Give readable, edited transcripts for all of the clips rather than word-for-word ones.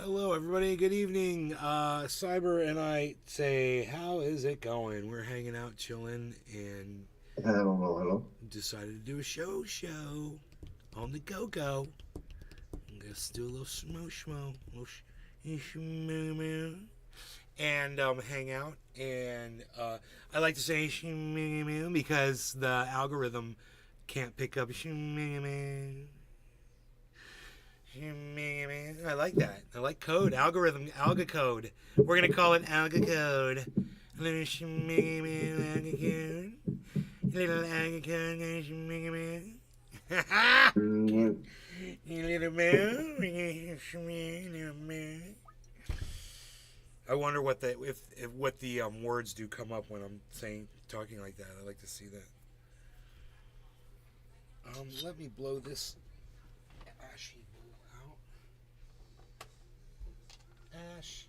Hello, everybody. Good evening. Cyber and I say, how is it going? We're hanging out, chilling, and Hello, hello. decided to do a show on the go-go. Let's do a little little shmoo, and hang out. And I like to say shmoo because the algorithm can't pick up shmoo. I like that. I like code, algorithm, alga code. We're gonna call it alga code. Little alga code. Little alga code. Mm, Little man. I wonder what the if what the words do come up when I'm saying talking like that. I like to see that. Let me blow this ashy blue out. Ash.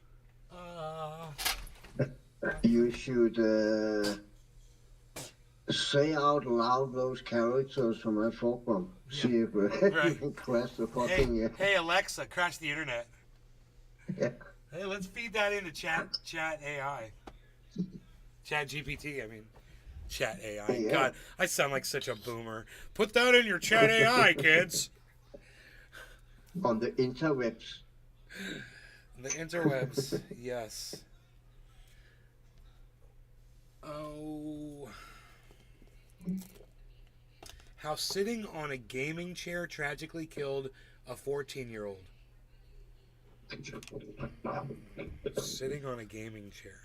you should say out loud those characters from my forum. Yeah. See if you Right. can crash the Hey, fucking. hey Alexa, crash the internet. Yeah. Hey, let's feed that into chat AI. Chat GPT, I mean. Chat AI. Yeah. God, I sound like such a boomer. Put that in your chat AI, kids. On the interwebs. The interwebs, yes. Oh. How sitting on a gaming chair tragically killed a 14-year-old. Sitting on a gaming chair.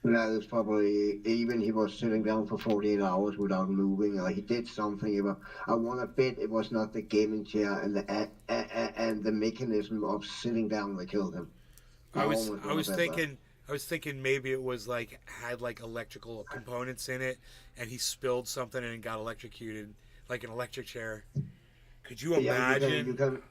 That is probably even he was sitting down for 48 hours without moving, or he did something. I want to bet it was not the gaming chair and the mechanism of sitting down that killed him. I I was almost I want was to bet that. thinking I was thinking maybe it was like had like electrical components in it and he spilled something and got electrocuted like an electric chair. Could you Yeah, you can you imagine? can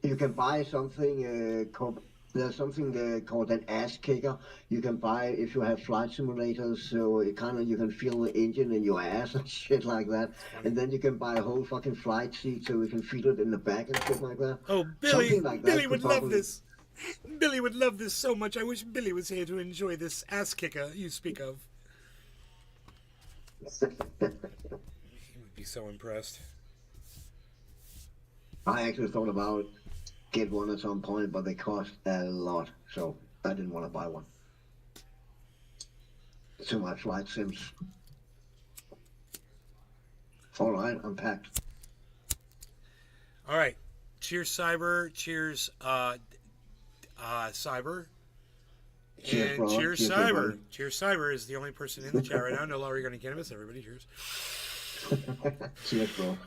you can buy something called there's something called an ass kicker. You can buy if you have flight simulators, so it kind of you can feel the engine in your ass and shit like that. It's funny. And then you can buy a whole fucking flight seat so you can feel it in the back and shit like that. Oh, Something like Billy that could would love probably. this. Billy would love this so much. I wish Billy was here to enjoy this ass kicker you speak of. He would be so impressed. I actually thought about get one at some point, but they cost a lot, so I didn't want to buy one. Too much flight sims. All right, I'm packed. All right. Cheers, Cyber. Cheers, Cyber. Cheers, And brother. cheers, Cheers, Cyber. everybody. Cheers, Cyber is the only person in the chat right now. No longer going to cannabis. Everybody, cheers. Cheers, bro.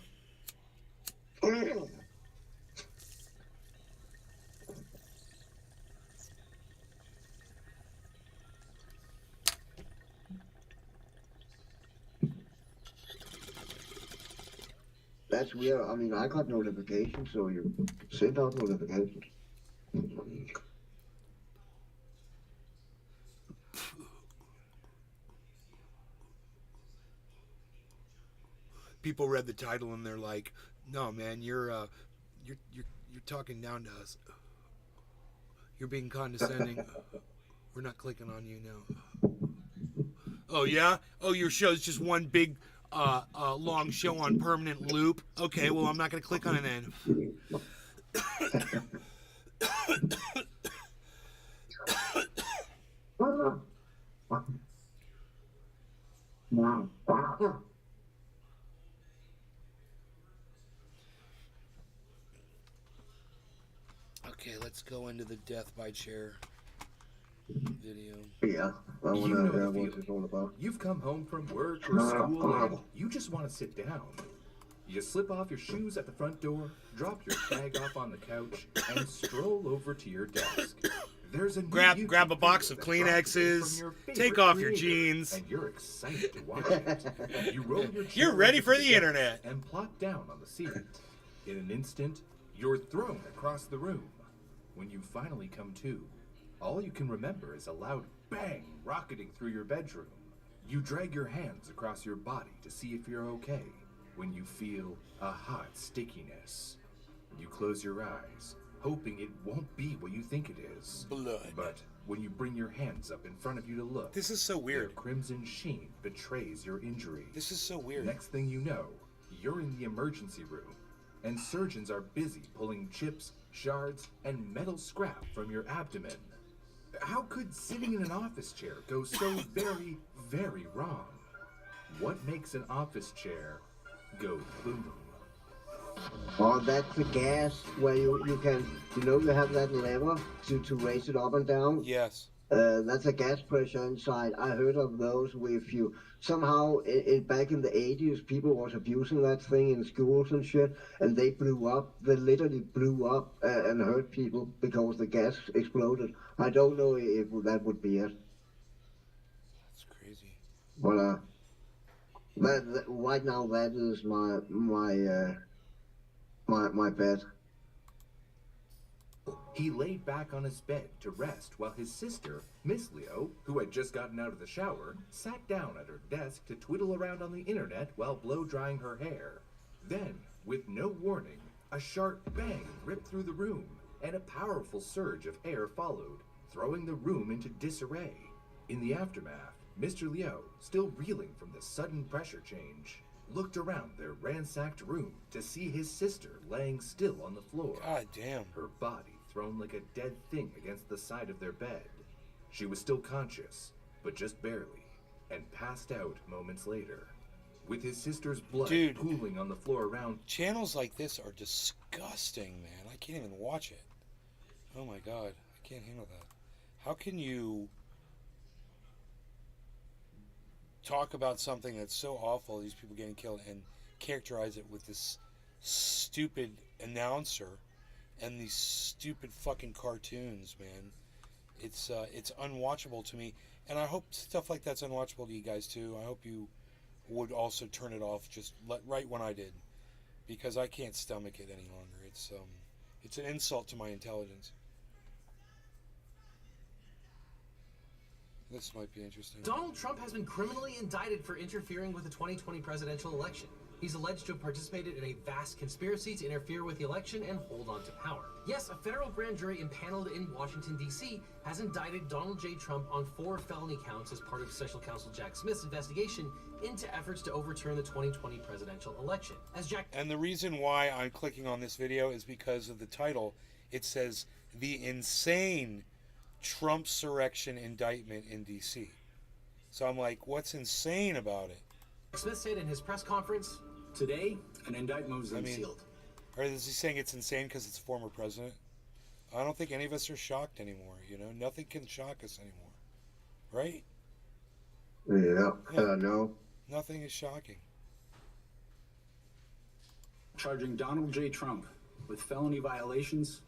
That's weird. I mean, I got notifications, so you send out notifications. People read the title and they're like, "No, man, you're talking down to us. You're being condescending. We're not clicking on you now." Oh yeah? Oh, your show's just one big long show on permanent loop. Okay, well I'm not gonna click on it then. Okay, let's go into the death by chair video. Yeah, I want You to know the hear what it's feeling. all about. You've come home from work or school and you just want to sit down. You slip off your shoes at the front door, drop your bag off on the couch, and stroll over to your desk. There's a new Grab YouTube a box of video that drops in Kleenexes. from your Take favorite off your creator, jeans. and you're excited to watch it. You roll your chair You're ready over for to the desk internet. and plop down on the seat. In an instant, you're thrown across the room. When you finally come to, all you can remember is a loud bang rocketing through your bedroom. You drag your hands across your body to see if you're okay when you feel a hot stickiness. You close your eyes, hoping it won't be what you think it is. Blood. But when you bring your hands up in front of you to look, This is so weird. their crimson sheen betrays your injury. This is so weird. Next thing you know, you're in the emergency room, and surgeons are busy pulling chips, shards, and metal scrap from your abdomen. How could sitting in an office chair go so very, very wrong? What makes an office chair go boom? Oh, that's the gas where you can, you have that lever to raise it up and down. Yes. That's a gas pressure inside. I heard of those where if you somehow back in the 80s, people was abusing that thing in schools and shit, and they blew up. They literally blew up and hurt people because the gas exploded. I don't know if that would be it, That's crazy. but that right now that is my bet. He laid back on his bed to rest while his sister, Miss Leo, who had just gotten out of the shower, sat down at her desk to twiddle around on the internet while blow-drying her hair. Then, with no warning, a sharp bang ripped through the room, and a powerful surge of air followed, throwing the room into disarray. In the aftermath, Mr. Leo, still reeling from the sudden pressure change, looked around their ransacked room to see his sister laying still on the floor. God damn. Her body thrown like a dead thing against the side of their bed. She was still conscious, but just barely, and passed out moments later. With his sister's blood pooling on the floor around... Channels like this are disgusting, man. I can't even watch it. Oh my god. I can't handle that. How can you talk about something that's so awful, these people getting killed, and characterize it with this stupid announcer and these stupid fucking cartoons, man? It's unwatchable to me, and I hope stuff like that's unwatchable to you guys too. I hope you would also turn it off just right when I did, because I can't stomach it any longer. It's an insult to my intelligence. This might be interesting. Donald Trump has been criminally indicted for interfering with the 2020 presidential election. He's alleged to have participated in a vast conspiracy to interfere with the election and hold on to power. Yes, a federal grand jury impaneled in Washington, D.C. has indicted Donald J. Trump on 4 felony counts as part of Special Counsel Jack Smith's investigation into efforts to overturn the 2020 presidential election. And the reason why I'm clicking on this video is because of the title. It says, "The Insane Trumpsurrection Indictment in D.C." So I'm like, what's insane about it? Smith said in his press conference, "Today, an indictment was unsealed." Or is he saying it's insane because it's a former president? I don't think any of us are shocked anymore. Nothing can shock us anymore, right? Yeah. No. Nothing is shocking. Charging Donald J. Trump with felony violations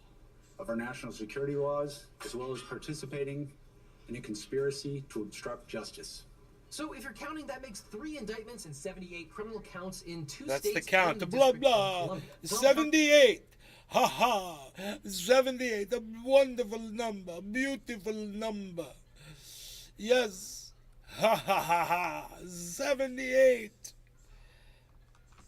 of our national security laws, as well as participating in a conspiracy to obstruct justice. So if you're counting, that makes 3 indictments and 78 criminal counts in 2 That's states. the count. and The the blah District of blah. Columbia. 78. Ha ha. 78. A wonderful number. Beautiful number. Yes. Ha ha ha ha. 78.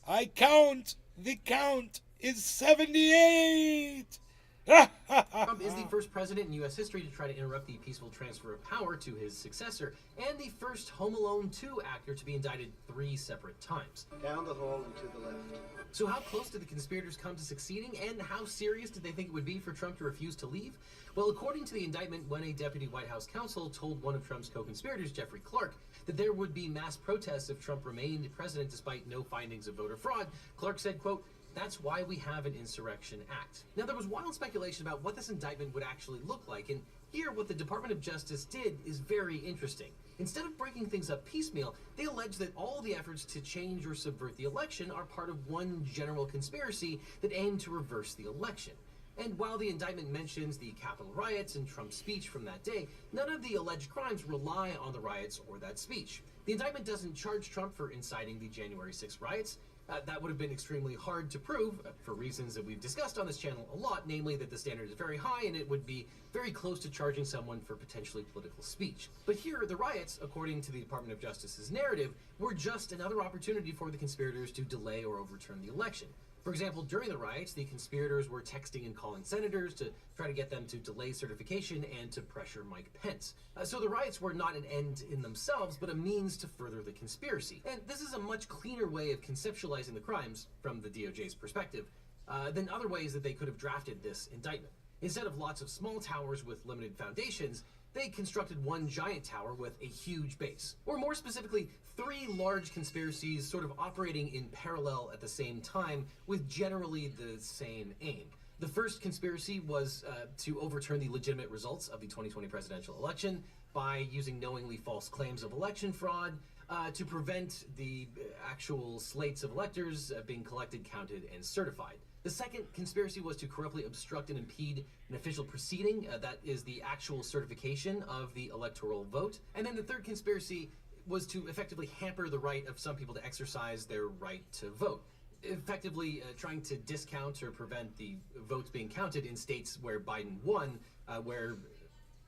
I count. The count is 78. Trump is the first president in U.S. history to try to interrupt the peaceful transfer of power to his successor, and the first Home Alone 2 actor to be indicted 3 separate times. Down the hall and to the left. So how close did the conspirators come to succeeding, and how serious did they think it would be for Trump to refuse to leave? Well, according to the indictment, when a deputy White House counsel told one of Trump's co-conspirators, Jeffrey Clark, that there would be mass protests if Trump remained president despite no findings of voter fraud, Clark said, quote, "That's why we have an Insurrection Act." Now, there was wild speculation about what this indictment would actually look like, and here what the Department of Justice did is very interesting. Instead of breaking things up piecemeal, they allege that all the efforts to change or subvert the election are part of one general conspiracy that aimed to reverse the election. And while the indictment mentions the Capitol riots and Trump's speech from that day, none of the alleged crimes rely on the riots or that speech. The indictment doesn't charge Trump for inciting the January 6th riots. That would have been extremely hard to prove for reasons that we've discussed on this channel a lot, namely that the standard is very high and it would be very close to charging someone for potentially political speech. But here, the riots, according to the Department of Justice's narrative, were just another opportunity for the conspirators to delay or overturn the election. For example, during the riots, the conspirators were texting and calling senators to try to get them to delay certification and to pressure Mike Pence. So the riots were not an end in themselves, but a means to further the conspiracy. And this is a much cleaner way of conceptualizing the crimes, from the DOJ's perspective, than other ways that they could have drafted this indictment. Instead of lots of small towers with limited foundations, they constructed one giant tower with a huge base. Or more specifically, 3 large conspiracies sort of operating in parallel at the same time with generally the same aim. The first conspiracy was to overturn the legitimate results of the 2020 presidential election by using knowingly false claims of election fraud to prevent the actual slates of electors being collected, counted, and certified. The second conspiracy was to corruptly obstruct and impede an official proceeding, that is the actual certification of the electoral vote. And then the third conspiracy was to effectively hamper the right of some people to exercise their right to vote, effectively trying to discount or prevent the votes being counted in states where Biden won, where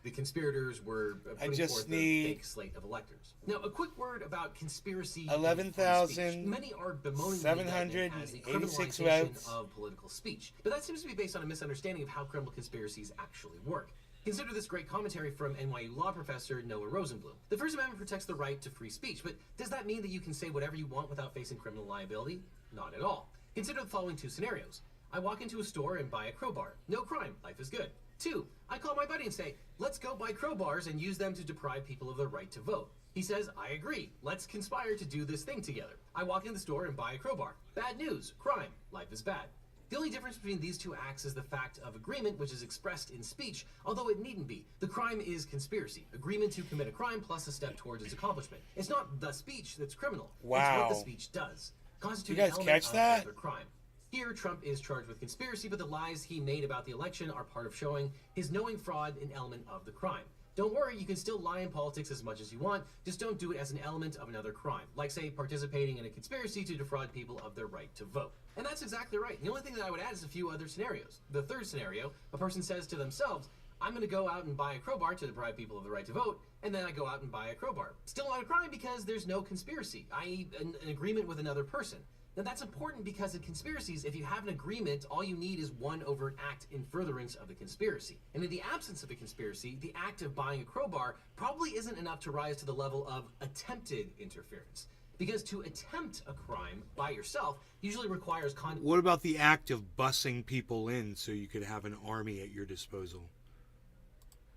the conspirators were putting forth a fake slate of electors. Now, a quick word about conspiracy. 11,786 Many are bemoaning the indictment as the criminalization of political speech, but that seems to be based on a misunderstanding of how criminal conspiracies actually work. Consider this great commentary from NYU law professor Noah Rosenblum. The First Amendment protects the right to free speech, but does that mean that you can say whatever you want without facing criminal liability? Not at all. Consider the following 2 scenarios. I walk into a store and buy a crowbar. No crime. Life is good. 2, I call my buddy and say, let's go buy crowbars and use them to deprive people of their right to vote. He says, I agree. Let's conspire to do this thing together. I walk in the store and buy a crowbar. Bad news. Crime. Life is bad. The only difference between these 2 acts is the fact of agreement, which is expressed in speech, although it needn't be. The crime is conspiracy. Agreement to commit a crime plus a step towards its accomplishment. It's not the speech that's criminal. Wow. It's what the speech does. Constitute You guys an catch element that? of other crime. Here, Trump is charged with conspiracy, but the lies he made about the election are part of showing his knowing fraud an element of the crime. Don't worry, you can still lie in politics as much as you want, just don't do it as an element of another crime, like, say, participating in a conspiracy to defraud people of their right to vote. And that's exactly right. The only thing that I would add is a few other scenarios. The third scenario, a person says to themselves, I'm going to go out and buy a crowbar to deprive people of the right to vote, and then I go out and buy a crowbar. Still not a crime because there's no conspiracy, i.e. an agreement with another person. Now that's important because in conspiracies, if you have an agreement, all you need is one overt act in furtherance of the conspiracy. And in the absence of a conspiracy, the act of buying a crowbar probably isn't enough to rise to the level of attempted interference. Because to attempt a crime by yourself usually requires What about the act of bussing people in so you could have an army at your disposal?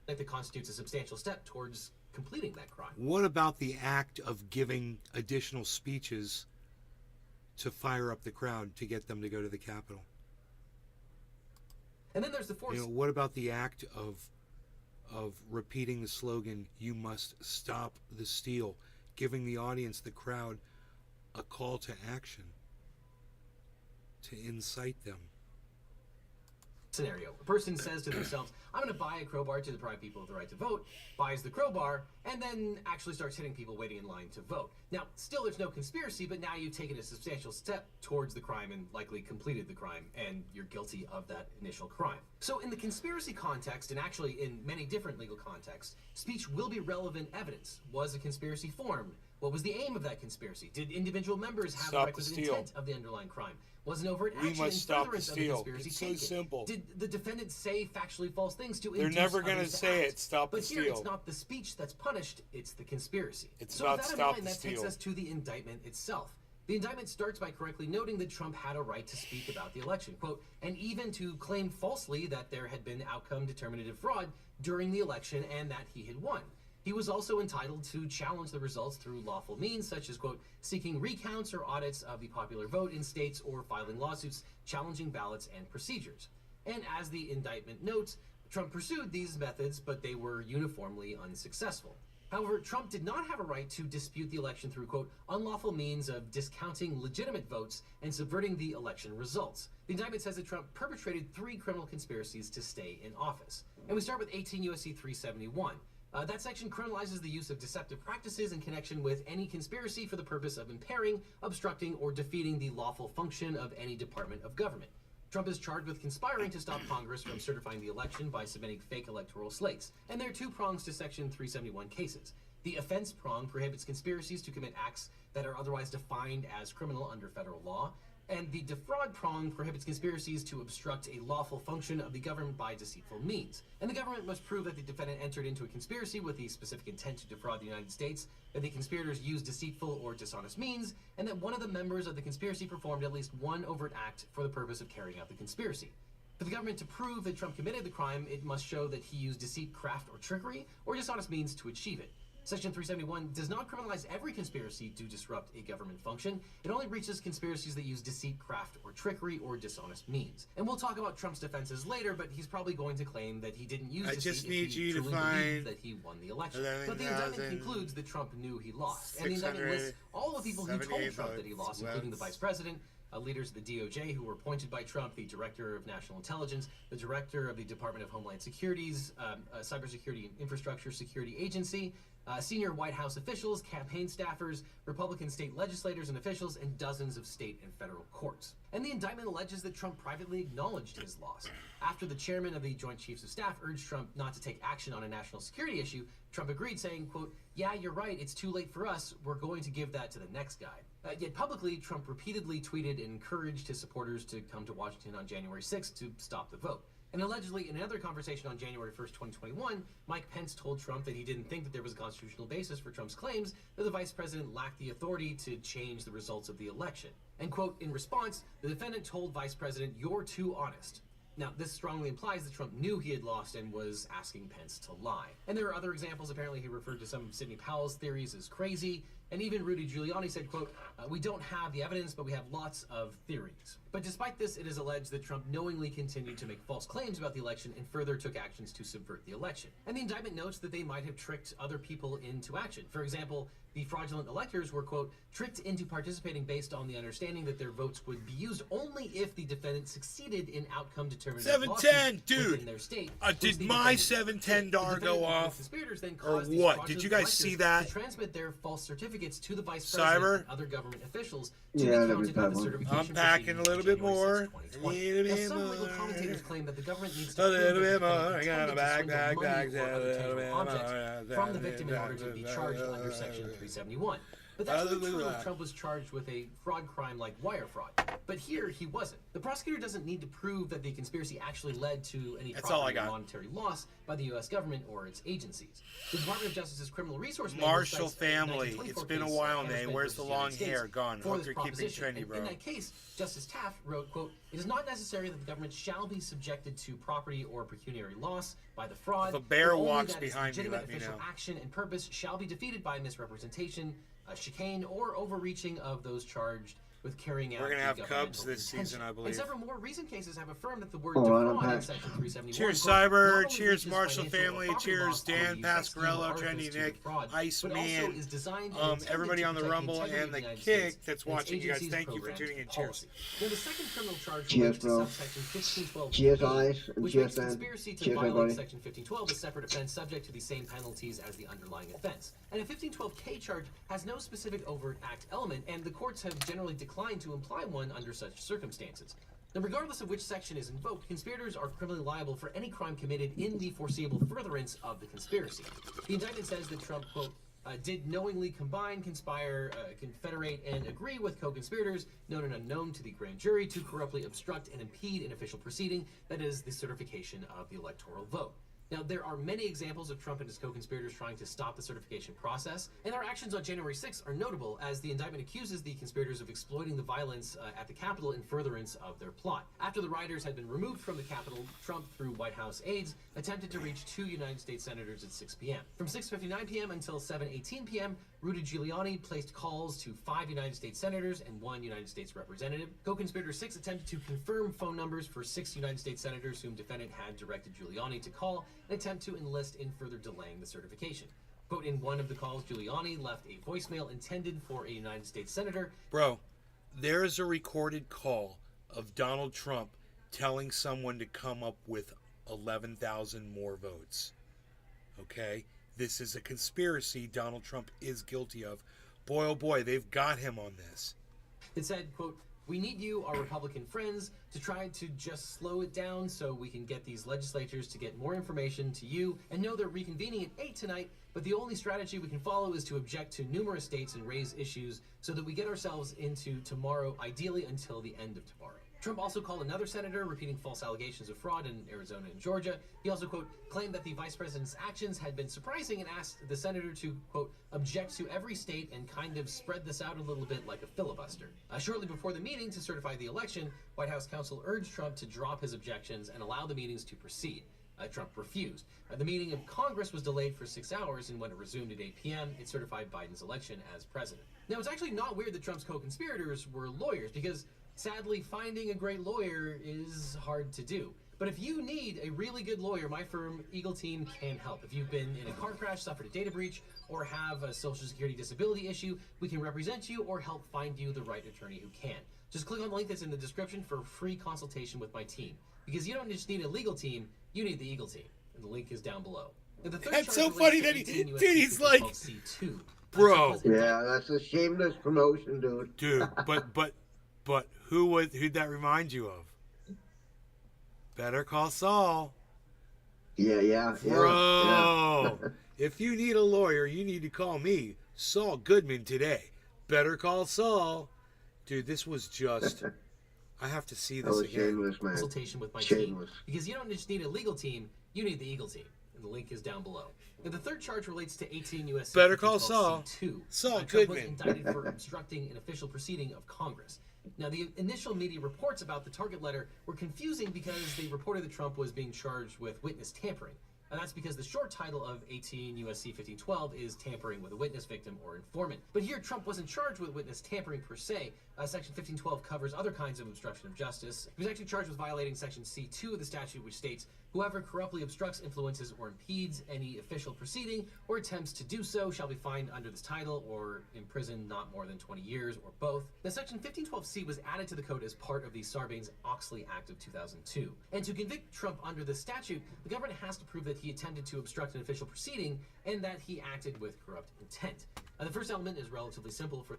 that constitutes a substantial step towards completing that crime. What about the act of giving additional speeches to fire up the crowd to get them to go to the Capitol? And then there's the fourth. What about the act of repeating the slogan, "You must stop the steal," giving the audience, the crowd, a call to action to incite them? Scenario. A person says to themselves, I'm going to buy a crowbar to deprive people of the right to vote, buys the crowbar, and then actually starts hitting people waiting in line to vote. Now, still there's no conspiracy, but now you've taken a substantial step towards the crime and likely completed the crime, and you're guilty of that initial crime. So in the conspiracy context, and actually in many different legal contexts, speech will be relevant evidence. Was a conspiracy formed? What was the aim of that conspiracy? Did individual members have the requisite intent of the underlying crime? Was an overt action in furtherance of the conspiracy taken? It's so simple. Did the defendant say factually false things to They're induce never going to others say act? it. Stop the But here, steal. it's not the speech that's punished, it's the conspiracy. It's so about with that stop in mind, the that takes steal. us to the indictment itself. The indictment starts by correctly noting that Trump had a right to speak about the election, quote, and even to claim falsely that there had been outcome determinative fraud during the election and that he had won. He was also entitled to challenge the results through lawful means, such as, quote, seeking recounts or audits of the popular vote in states or filing lawsuits challenging ballots and procedures. And as the indictment notes, Trump pursued these methods, but they were uniformly unsuccessful. However, Trump did not have a right to dispute the election through, quote, unlawful means of discounting legitimate votes and subverting the election results. The indictment says that Trump perpetrated 3 criminal conspiracies to stay in office. And we start with 18 U.S.C. 371. That section criminalizes the use of deceptive practices in connection with any conspiracy for the purpose of impairing, obstructing, or defeating the lawful function of any department of government. Trump is charged with conspiring to stop Congress from certifying the election by submitting fake electoral slates. And there are 2 prongs to Section 371 cases. The offense prong prohibits conspiracies to commit acts that are otherwise defined as criminal under federal law. And the defraud prong prohibits conspiracies to obstruct a lawful function of the government by deceitful means. And the government must prove that the defendant entered into a conspiracy with the specific intent to defraud the United States, that the conspirators used deceitful or dishonest means, and that one of the members of the conspiracy performed at least one overt act for the purpose of carrying out the conspiracy. For the government to prove that Trump committed the crime, it must show that he used deceit, craft, or trickery, or dishonest means to achieve it. Section 371 does not criminalize every conspiracy to disrupt a government function. It only reaches conspiracies that use deceit, craft, or trickery, or dishonest means. And we'll talk about Trump's defenses later, but he's probably going to claim that he didn't use deceit just need if he you to truly find believed that he won the election. But the indictment concludes that Trump knew he lost. And the indictment lists all the people who told Trump that he lost, including the vice president, leaders of the DOJ who were appointed by Trump, the director of national intelligence, the director of the Department of Homeland Security's Cybersecurity and Infrastructure Security Agency, senior White House officials, campaign staffers, Republican state legislators and officials, and dozens of state and federal courts. And the indictment alleges that Trump privately acknowledged his loss. After the chairman of the Joint Chiefs of Staff urged Trump not to take action on a national security issue, Trump agreed, saying, quote, "Yeah, you're right, it's too late for us, we're going to give that to the next guy." Yet publicly, Trump repeatedly tweeted and encouraged his supporters to come to Washington on January 6th to stop the vote. And allegedly, in another conversation on January 1st, 2021, Mike Pence told Trump that he didn't think that there was a constitutional basis for Trump's claims that the vice president lacked the authority to change the results of the election. And quote, in response, the defendant told Vice President, "You're too honest." Now, this strongly implies that Trump knew he had lost and was asking Pence to lie. And there are other examples. Apparently, he referred to some of Sidney Powell's theories as crazy. And even Rudy Giuliani said, quote, "We don't have the evidence, but we have lots of theories." But despite this, it is alleged that Trump knowingly continued to make false claims about the election and further took actions to subvert the election. And the indictment notes that they might have tricked other people into action. For example, the fraudulent electors were, quote, "tricked into participating based on the understanding that their votes would be used only if the defendant succeeded in outcome determinative 710, lawsuits dude. within their state." Did my 710 DAR go off? Conspirators then Or caused these what? fraudulent Did you guys see electors that? to transmit their false certificates to the vice president Cyber? and other government officials Yeah, to be that was counted by that the one. certification I'm packing proceeding a little on bit January more. 6, 2020. Need a Now, bit some legal more. commentators claim that the government needs A to prove little that the bit more. defendant I got a intended to bag, swindle bag, money bags, or other a little tangible bit objects more. from the victim in order to be charged under Section 371. But that's only true if Trump was charged with a fraud crime like wire fraud. But here, he wasn't. The prosecutor doesn't need to prove that the conspiracy actually led to any That's all I property or got. monetary loss by the U.S. government or its agencies. The Department of Justice's criminal resource manual Marshall cites a family. 1924 It's been a case, while, Hammersmith man. Where's versus the United long States, hair? Gone. for Hope this you're keeping proposition. trendy, And bro. in that case, Justice Taft wrote, quote, "It is not necessary that the government shall be subjected to property or pecuniary loss by the fraud. If a bear but only walks that its behind me, legitimate let me official know." action and purpose shall be defeated by misrepresentation, chicane, or overreaching of those charged with carrying out We're gonna the have governmental Cubs this intention." season, I And believe. several more recent cases have affirmed that the word Oh, I don't defraud in have- Section 371 Cheers, quote, not Cyber. only Cheers, reaches Marshall financial or family. property Cheers, loss Dan on the use of scheme or Pasquarello, artifice Trendy to Nick, defraud, Ice but also Man, is designed and intended everybody to on the protect Rumble integrity and of the United Kick States that's and its watching. You guys, agencies, thank you for programs, tuning in. and Cheers. policy. Now, the second criminal charge Cheers, relates to bro. subsection 1512, Cheers, guys, and which cheers, makes Dan. conspiracy to Cheers, violate everybody. section 1512 a separate offense subject to the same penalties as the underlying offense. And a 1512K charge has no specific overt act element, and the courts have generally declined to imply one under such circumstances. Now, regardless of which section is invoked, conspirators are criminally liable for any crime committed in the foreseeable furtherance of the conspiracy. The indictment says that Trump, quote, did knowingly combine, conspire, confederate, and agree with co-conspirators, known and unknown to the grand jury, to corruptly obstruct and impede an official proceeding, that is, the certification of the electoral vote. Now, there are many examples of Trump and his co-conspirators trying to stop the certification process, and their actions on January 6th are notable, as the indictment accuses the conspirators of exploiting the violence at the Capitol in furtherance of their plot. After the rioters had been removed from the Capitol, Trump, through White House aides, attempted to reach 2 United States senators at 6 p.m. From 6:59 p.m. until 7:18 p.m., Rudy Giuliani placed calls to 5 United States senators and 1 United States representative. Co-conspirator 6 attempted to confirm phone numbers for 6 United States senators whom defendant had directed Giuliani to call, an attempt to enlist in further delaying the certification. Quote, in one of the calls, Giuliani left a voicemail intended for a United States senator. Bro, there is a recorded call of Donald Trump telling someone to come up with 11,000 more votes. Okay? This is a conspiracy Donald Trump is guilty of. Boy, oh boy, they've got him on this. It said, quote, We need you, our Republican friends, to try to just slow it down so we can get these legislatures to get more information to you and know they're reconvening at 8 tonight, but the only strategy we can follow is to object to numerous states and raise issues so that we get ourselves into tomorrow, ideally until the end of tomorrow. Trump also called another senator, repeating false allegations of fraud in Arizona and Georgia. He also, quote, claimed that the vice president's actions had been surprising and asked the senator to, quote, object to every state and kind of spread this out a little bit like a filibuster. Shortly before the meeting to certify the election, White House counsel urged Trump to drop his objections and allow the meetings to proceed. Trump refused. The meeting of Congress was delayed for 6 hours, and when it resumed at 8 p.m., it certified Biden's election as president. Now, it's actually not weird that Trump's co-conspirators were lawyers, because sadly, finding a great lawyer is hard to do. But if you need a really good lawyer, my firm, Eagle Team, can help. If you've been in a car crash, suffered a data breach, or have a Social Security disability issue, we can represent you or help find you the right attorney who can. Just click on the link that's in the description for a free consultation with my team. Because you don't just need a legal team, you need the Eagle Team. And the link is down below. Now, the third That's charge so funny relates that to he, 18 dude, he's like, C2. bro. Yeah, that's a shameless promotion, dude. Dude, but who'd that remind you of? Better Call Saul. Yeah. Bro, if you need a lawyer, you need to call me, Saul Goodman, today. Better Call Saul. Dude, this was just... I have to see That this was again. shameless, man. Consultation with my Shameless. team. Because you don't just need a legal team, you need the Eagle Team. And the link is down below. Now, the third charge relates to 18 U.S. Better Call Saul. C2. Saul Trump was Goodman. indicted for obstructing an official proceeding of Congress. Now, the initial media reports about the target letter were confusing because they reported that Trump was being charged with witness tampering. And that's because the short title of 18 U.S.C. 1512 is tampering with a witness, victim, or informant. But here, Trump wasn't charged with witness tampering per se. Section 1512 covers other kinds of obstruction of justice. He was actually charged with violating Section C2 of the statute, which states, whoever corruptly obstructs, influences, or impedes any official proceeding or attempts to do so shall be fined under this title or imprisoned not more than 20 years or both. Now, Section 1512C was added to the code as part of the Sarbanes-Oxley Act of 2002. And to convict Trump under the statute, the government has to prove that he attempted to obstruct an official proceeding and that he acted with corrupt intent. The first element is relatively simple for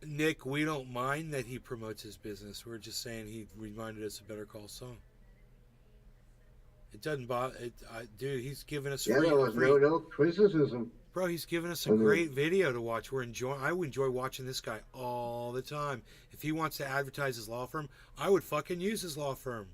Nick, we don't mind that he promotes his business. We're just saying he reminded us of Better Call Saul. It doesn't bother... dude, he's giving us Yeah, there was no criticism. Bro, he's giving us a great video to watch. I would enjoy watching this guy all the time. If he wants to advertise his law firm, I would fucking use his law firm.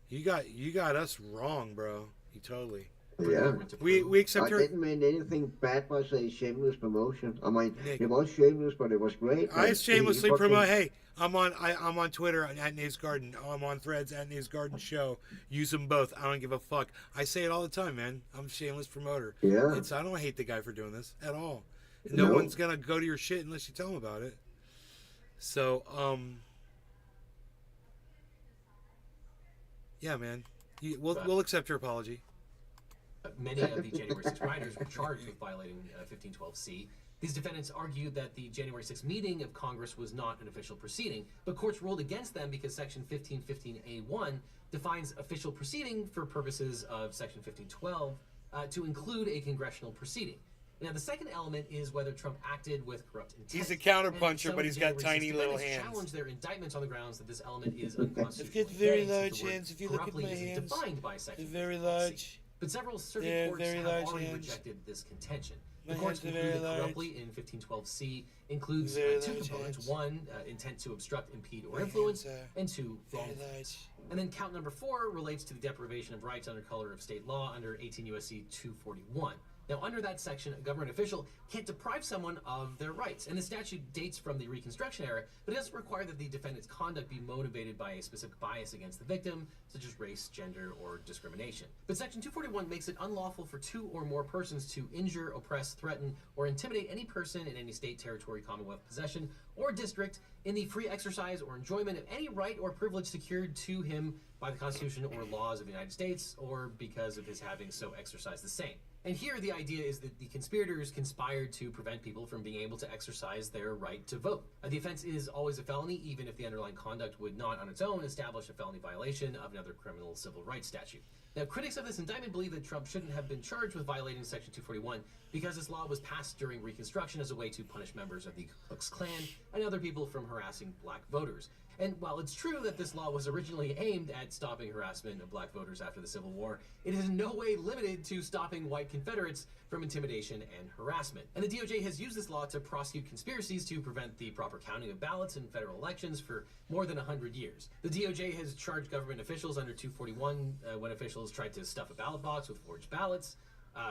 You got us wrong, bro. You totally. Yeah. We accept her. I didn't mean anything bad by saying shameless promotion. I mean, Nick, it was shameless, but it was great. I shamelessly promote. Hey, I'm on Twitter at Nave's Garden. I'm on Threads at Nave's Garden Show. Use them both. I don't give a fuck. I say it all the time, man. I'm a shameless promoter. Yeah. I don't hate the guy for doing this at all. No one's gonna go to your shit unless you tell them about it. So, yeah, man. We'll accept your apology. Many of the January 6 rioters were charged with violating 1512C. These defendants argued that the January 6 meeting of Congress was not an official proceeding, but courts ruled against them because Section 1515A1 defines official proceeding for purposes of Section 1512 to include a congressional proceeding. Now, the second element is whether Trump acted with corrupt intent. He's a counterpuncher, but he's got tiny little hands. Challenge their indictments on the grounds that this element is unconstitutional. I've got very large hands. If you look at my hands, defined by Section they're very large. But several circuit courts have already hands. rejected this contention. My The courts hands are conclude very that large. corruptly in 1512C includes Very two large components. hands. One, intent to obstruct, impede, or My influence, hands are and two, very wrongful. large. And then count number 4 relates to the deprivation of rights under color of state law under 18 U.S.C. 241. Now, under that section, a government official can't deprive someone of their rights. And the statute dates from the Reconstruction era, but it doesn't require that the defendant's conduct be motivated by a specific bias against the victim, such as race, gender, or discrimination. But Section 241 makes it unlawful for 2 or more persons to injure, oppress, threaten, or intimidate any person in any state, territory, commonwealth, possession, or district in the free exercise or enjoyment of any right or privilege secured to him by the Constitution or laws of the United States, or because of his having so exercised the same. And here the idea is that the conspirators conspired to prevent people from being able to exercise their right to vote. The offense is always a felony, even if the underlying conduct would not on its own establish a felony violation of another criminal civil rights statute. Now, critics of this indictment believe that Trump shouldn't have been charged with violating Section 241 because this law was passed during Reconstruction as a way to punish members of the Ku Klux Klan and other people from harassing black voters. And while it's true that this law was originally aimed at stopping harassment of black voters after the Civil War, it is in no way limited to stopping white Confederates from intimidation and harassment. And the DOJ has used this law to prosecute conspiracies to prevent the proper counting of ballots in federal elections for more than 100 years. The DOJ has charged government officials under 241 when officials tried to stuff a ballot box with forged ballots,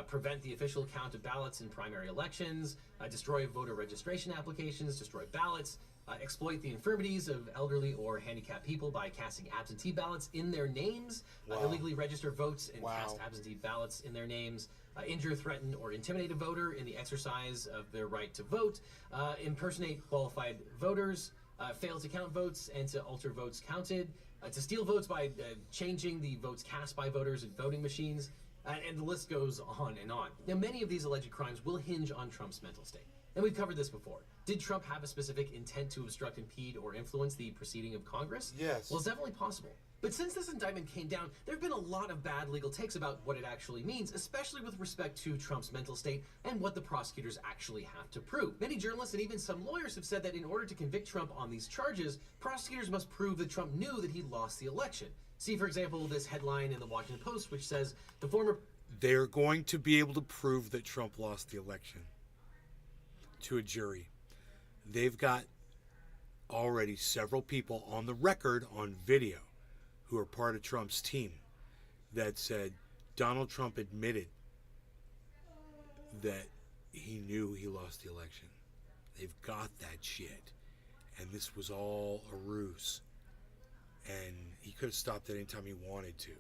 prevent the official count of ballots in primary elections, destroy voter registration applications, destroy ballots, exploit the infirmities of elderly or handicapped people by casting absentee ballots in their names, illegally register votes and cast absentee ballots in their names, injure, threaten, or intimidate a voter in the exercise of their right to vote, impersonate qualified voters, fail to count votes and to alter votes counted, to steal votes by changing the votes cast by voters in voting machines, and the list goes on and on. Now, many of these alleged crimes will hinge on Trump's mental state. And we've covered this before. Did Trump have a specific intent to obstruct, impede, or influence the proceeding of Congress? Yes. Well, it's definitely possible. But since this indictment came down, there have been a lot of bad legal takes about what it actually means, especially with respect to Trump's mental state and what the prosecutors actually have to prove. Many journalists and even some lawyers have said that in order to convict Trump on these charges, prosecutors must prove that Trump knew that he lost the election. See, for example, this headline in the Washington Post, which says, the former... They're going to be able to prove that Trump lost the election to a jury. They've got already several people on the record on video who are part of Trump's team that said Donald Trump admitted that he knew he lost the election. They've got that shit. And this was all a ruse. And he could have stopped it anytime he wanted to.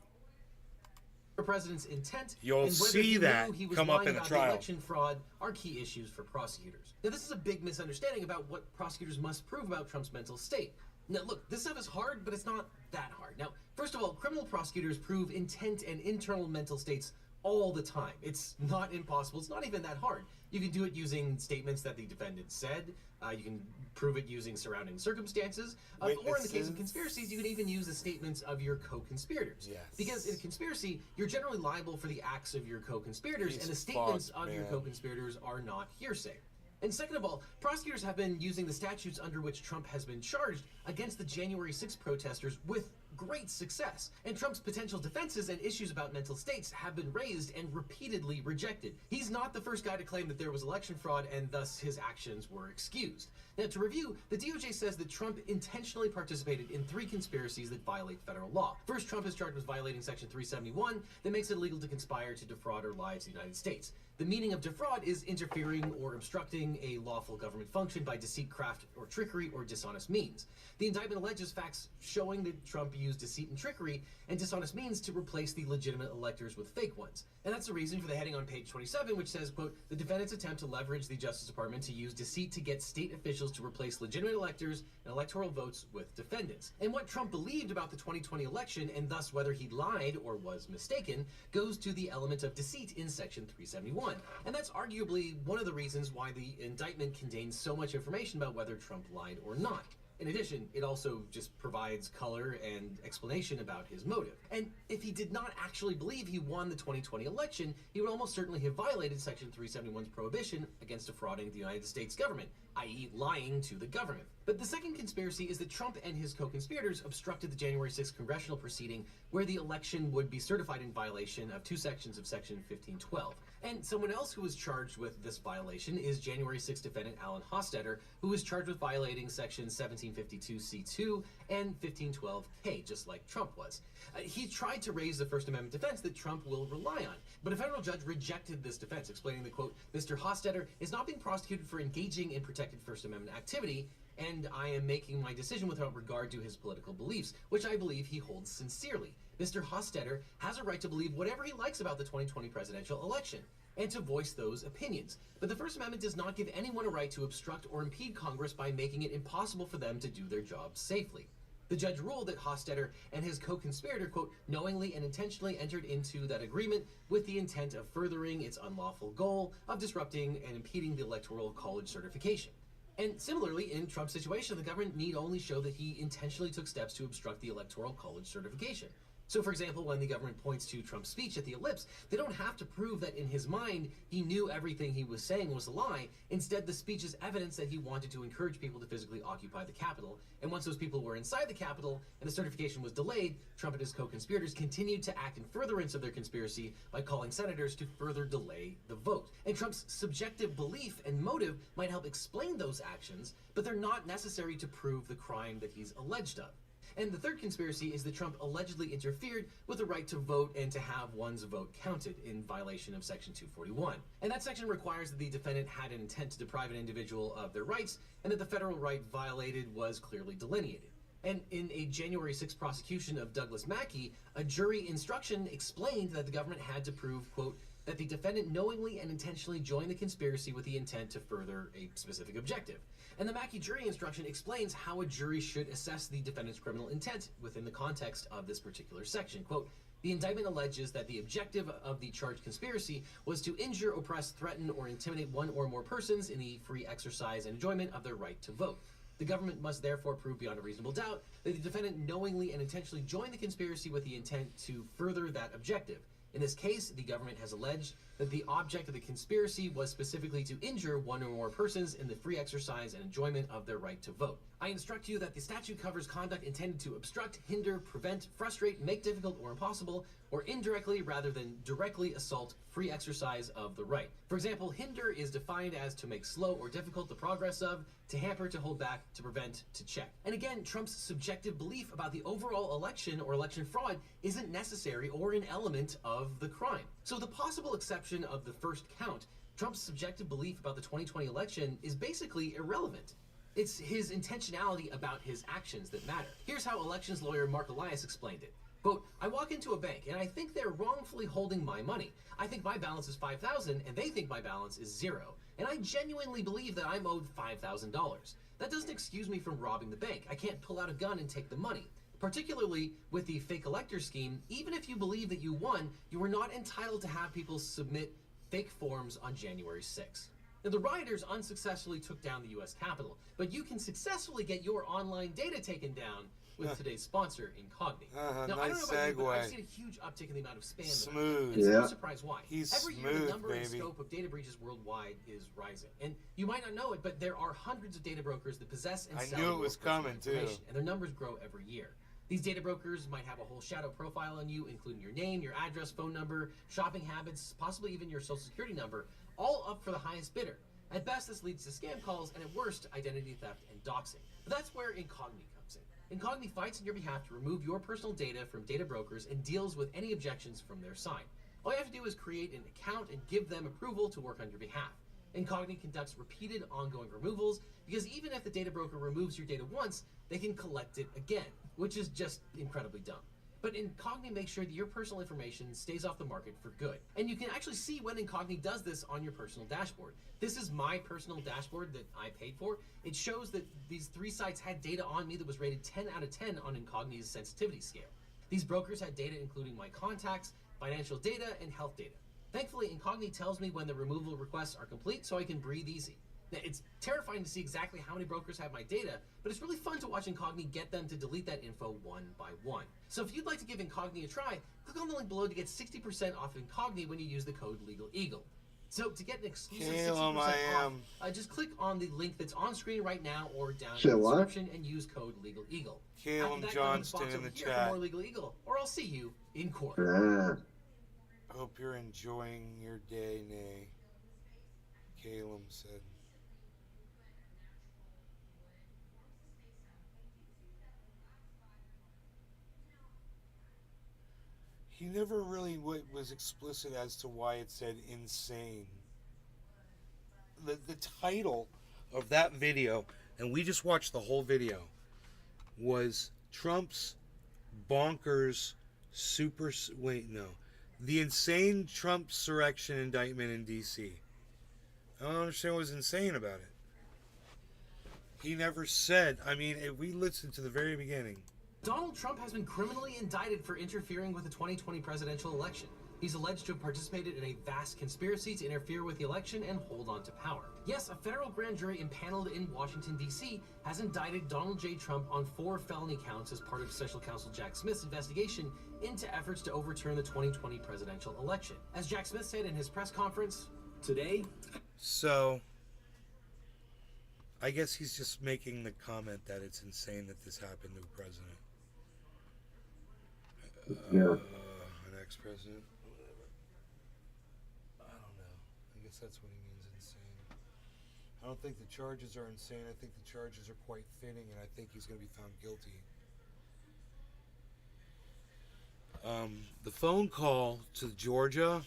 president's intent You'll and whether see he that knew he was come up lying in the about trial. the election fraud are key issues for prosecutors. Now, this is a big misunderstanding about what prosecutors must prove about Trump's mental state. Now, look, this stuff is hard, but it's not that hard. Now, first of all, criminal prosecutors prove intent and internal mental states all the time. It's not impossible. It's not even that hard. You can do it using statements that the defendant said. You can prove it using surrounding circumstances. Or in the case of Witnesses. conspiracies, you can even use the statements of your co-conspirators. Yes. Because in a conspiracy, you're generally liable for the acts of your co-conspirators, He's and the statements fucked, of your man. co-conspirators are not hearsay. And second of all, prosecutors have been using the statutes under which Trump has been charged against the January 6th protesters with great success. And Trump's potential defenses and issues about mental states have been raised and repeatedly rejected. He's not the first guy to claim that there was election fraud and thus his actions were excused. Now, to review, the DOJ says that Trump intentionally participated in 3 conspiracies that violate federal law. First, Trump is charged with violating Section 371 that makes it illegal to conspire to defraud or lie to the United States. The meaning of defraud is interfering or obstructing a lawful government function by deceit, craft, or trickery, or dishonest means. The indictment alleges facts showing that Trump used deceit and trickery and dishonest means to replace the legitimate electors with fake ones. And that's the reason for the heading on page 27, which says, quote, the defendants attempt to leverage the Justice Department to use deceit to get state officials to replace legitimate electors and electoral votes with defendants. And what Trump believed about the 2020 election, and thus whether he lied or was mistaken, goes to the element of deceit in Section 371. And that's arguably one of the reasons why the indictment contains so much information about whether Trump lied or not. In addition, it also just provides color and explanation about his motive. And if he did not actually believe he won the 2020 election, he would almost certainly have violated Section 371's prohibition against defrauding the United States government, i.e. lying to the government. But the second conspiracy is that Trump and his co-conspirators obstructed the January 6th congressional proceeding where the election would be certified in violation of 2 sections of Section 1512. And someone else who was charged with this violation is January 6th defendant Alan Hostetter, who was charged with violating Section 1752C2 and 1512K, just like Trump was. He tried to raise the First Amendment defense that Trump will rely on, but a federal judge rejected this defense, explaining that, quote, Mr. Hostetter is not being prosecuted for engaging in protected First Amendment activity, and I am making my decision without regard to his political beliefs, which I believe he holds sincerely. Mr. Hostetter has a right to believe whatever he likes about the 2020 presidential election, and to voice those opinions. But the First Amendment does not give anyone a right to obstruct or impede Congress by making it impossible for them to do their jobs safely. The judge ruled that Hostetter and his co-conspirator, quote, knowingly and intentionally entered into that agreement with the intent of furthering its unlawful goal of disrupting and impeding the Electoral College certification. And similarly, in Trump's situation, the government need only show that he intentionally took steps to obstruct the Electoral College certification. So, for example, when the government points to Trump's speech at the Ellipse, they don't have to prove that in his mind he knew everything he was saying was a lie. Instead, the speech is evidence that he wanted to encourage people to physically occupy the Capitol. And once those people were inside the Capitol and the certification was delayed, Trump and his co-conspirators continued to act in furtherance of their conspiracy by calling senators to further delay the vote. And Trump's subjective belief and motive might help explain those actions, but they're not necessary to prove the crime that he's alleged of. And the third conspiracy is that Trump allegedly interfered with the right to vote and to have one's vote counted in violation of Section 241. And that section requires that the defendant had an intent to deprive an individual of their rights and that the federal right violated was clearly delineated. And in a January 6th prosecution of Douglas Mackey, a jury instruction explained that the government had to prove, quote, that the defendant knowingly and intentionally joined the conspiracy with the intent to further a specific objective. And the Mackey jury instruction explains how a jury should assess the defendant's criminal intent within the context of this particular section. Quote, the indictment alleges that the objective of the charged conspiracy was to injure, oppress, threaten, or intimidate one or more persons in the free exercise and enjoyment of their right to vote. The government must therefore prove beyond a reasonable doubt that the defendant knowingly and intentionally joined the conspiracy with the intent to further that objective. In this case, the government has alleged that the object of the conspiracy was specifically to injure one or more persons in the free exercise and enjoyment of their right to vote. I instruct you that the statute covers conduct intended to obstruct, hinder, prevent, frustrate, make difficult or impossible, or indirectly rather than directly assault free exercise of the right. For example, hinder is defined as to make slow or difficult the progress of, to hamper, to hold back, to prevent, to check. And again, Trump's subjective belief about the overall election or election fraud isn't necessary or an element of the crime. So the possible exception of the first count, Trump's subjective belief about the 2020 election, is basically irrelevant. It's his intentionality about his actions that matter. Here's how elections lawyer Mark Elias explained it. Quote, I walk into a bank and I think they're wrongfully holding my money. I think my balance is $5,000 and they think my balance is $0. And I genuinely believe that I'm owed $5,000. That doesn't excuse me from robbing the bank. I can't pull out a gun and take the money. Particularly with the fake elector scheme, even if you believe that you won, you are not entitled to have people submit fake forms on January 6th. Now, the rioters unsuccessfully took down the U.S. Capitol, but you can successfully get your online data taken down with today's sponsor, Incogni. Now, nice I don't know about you, but I've segue. seen a huge uptick in the amount of spam. Smooth. And it's no Yeah. surprise why. He's Every year, the smooth, number and baby. scope of data breaches worldwide is rising. And you might not know it, but there are hundreds of data brokers that possess and I sell knew it your was personal coming, too. information, and their numbers grow every year. These data brokers might have a whole shadow profile on you, including your name, your address, phone number, shopping habits, possibly even your social security number, all up for the highest bidder. At best, this leads to scam calls, and at worst, identity theft and doxing. But that's where Incogni comes in. Incogni fights on your behalf to remove your personal data from data brokers and deals with any objections from their side. All you have to do is create an account and give them approval to work on your behalf. Incogni conducts repeated ongoing removals because even if the data broker removes your data once, they can collect it again, which is just incredibly dumb. But Incogni makes sure that your personal information stays off the market for good. And you can actually see when Incogni does this on your personal dashboard. This is my personal dashboard that I paid for. It shows that these 3 sites had data on me that was rated 10 out of 10 on Incogni's sensitivity scale. These brokers had data including my contacts, financial data, and health data. Thankfully, Incogni tells me when the removal requests are complete so I can breathe easy. Now, it's terrifying to see exactly how many brokers have my data, but it's really fun to watch Incogni get them to delete that info one by one. So if you'd like to give Incogni a try, click on the link below to get 60% off Incogni when you use the code LegalEagle. So to get an exclusive 60% off, just click on the link that's on screen right now or down in the description and use code LegalEagle. Caleb Johnston in the chat. For more Legal Eagle, or I'll see you in court. Hope you're enjoying your day, Nay. Caleb said. He never really was explicit as to why it said insane. The title of that video, and we just watched the whole video, was Trump's bonkers the insane Trump surrection indictment in D.C. I don't understand what was insane about it. He never said, I mean, if we listen to the very beginning. Donald Trump has been criminally indicted for interfering with the 2020 presidential election. He's alleged to have participated in a vast conspiracy to interfere with the election and hold on to power. Yes, a federal grand jury impaneled in Washington, D.C. has indicted Donald J. Trump on 4 felony counts as part of Special Counsel Jack Smith's investigation into efforts to overturn the 2020 presidential election. As Jack Smith said in his press conference, Today, So, I guess he's just making the comment that it's insane that this happened to a president. Yeah. An ex-president? Whatever. I don't know. I guess that's what he means, insane. I don't think the charges are insane. I think the charges are quite fitting, and I think he's going to be found guilty. The phone call to Georgia,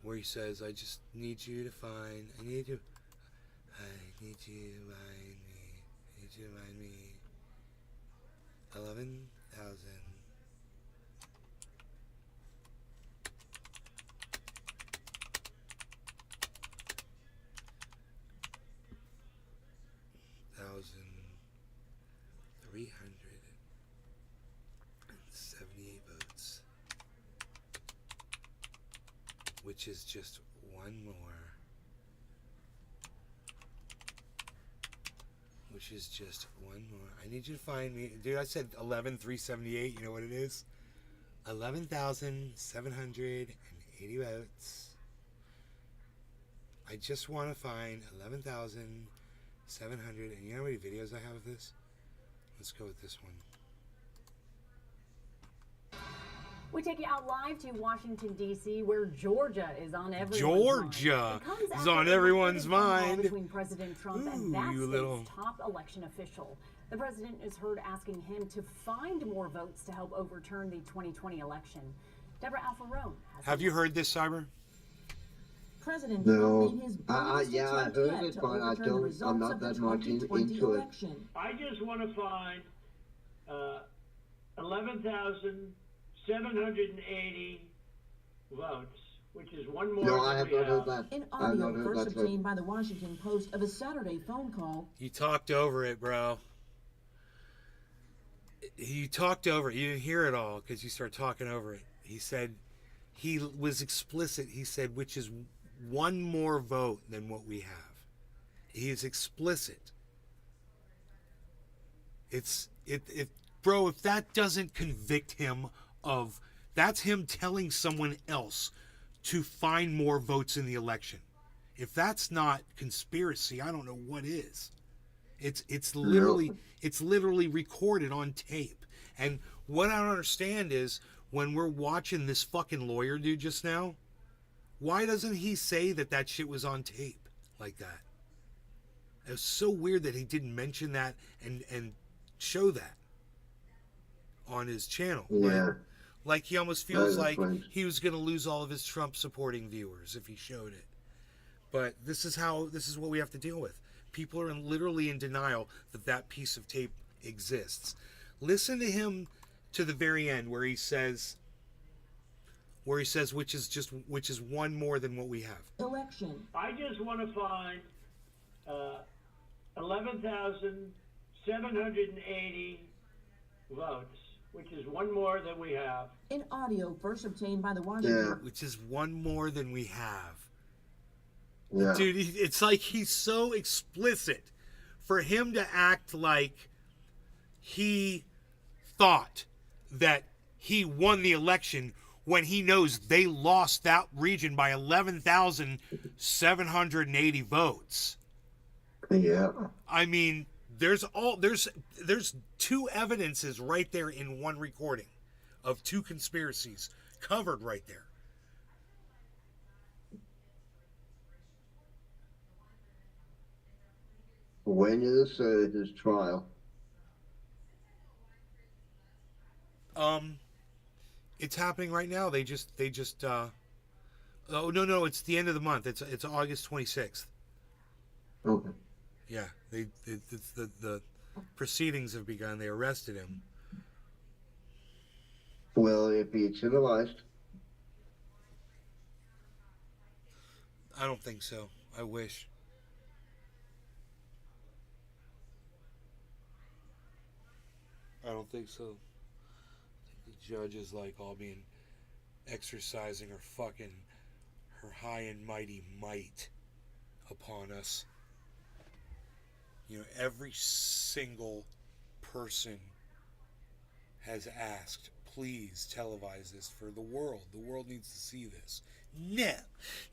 where he says, I just need you to find, I need you to remind me, 11,000. $378 votes, which is just one more. Which is just one more. I need you to find me, dude. I said 11,378. You know what it is? 11,780 votes. I just want to find 11,700. And you know how many videos I have of this? Let's go with this one. We take you out live to Washington, D.C., where Georgia is on everyone's Georgia mind. is on everyone's mind. Between President Trump and that you state's little top election official. The president is heard asking him to find more votes to help overturn the 2020 election. Deborah Alfarone has Have you heard this, Cyber? President No. Trump made his Yeah, I biggest heard attempt it, to but I overturn the don't. results I'm not of the that much 2020 into it. election. I just want to find 11,780 votes, which is one more No, than I have we not heard have. that. In I have not audio heard first that. obtained by the Washington Post of a Saturday phone call, You talked over it, bro. You talked over it. You didn't hear it all because you started talking over it. He said, he was explicit. He said, which is one more vote than what we have. He is explicit. Bro, if that doesn't convict him of, that's him telling someone else to find more votes in the election. If that's not conspiracy, I don't know what is. It's literally recorded on tape. And what I don't understand is when we're watching this fucking lawyer dude just now, why doesn't he say that shit was on tape like that? It was so weird that he didn't mention that and show that on his channel. Yeah. Like he almost feels That is like strange. he was going to lose all of his Trump supporting viewers if he showed it. But this is what we have to deal with. People are literally in denial that piece of tape exists. Listen to him to the very end where he says which is one more than what we have. election. I just want to find 11,780 votes, which is one more than we have. In audio first obtained by the Washington Yeah. Which is one more than we have. Yeah. Dude, it's like he's so explicit for him to act like he thought that he won the election when he knows they lost that region by 11,780 votes. Yeah. I mean, there's two evidences right there in one recording of two conspiracies covered right there. When is his trial? It's happening right now. They just oh no, it's the end of the month. It's August 26th. Okay. Yeah, the proceedings have begun. They arrested him. Will it be televised? I don't think so. I wish. I don't think so. The judge is like all being exercising her high and mighty might upon us. You know, every single person has asked, please televise this for the world. The world needs to see this. No,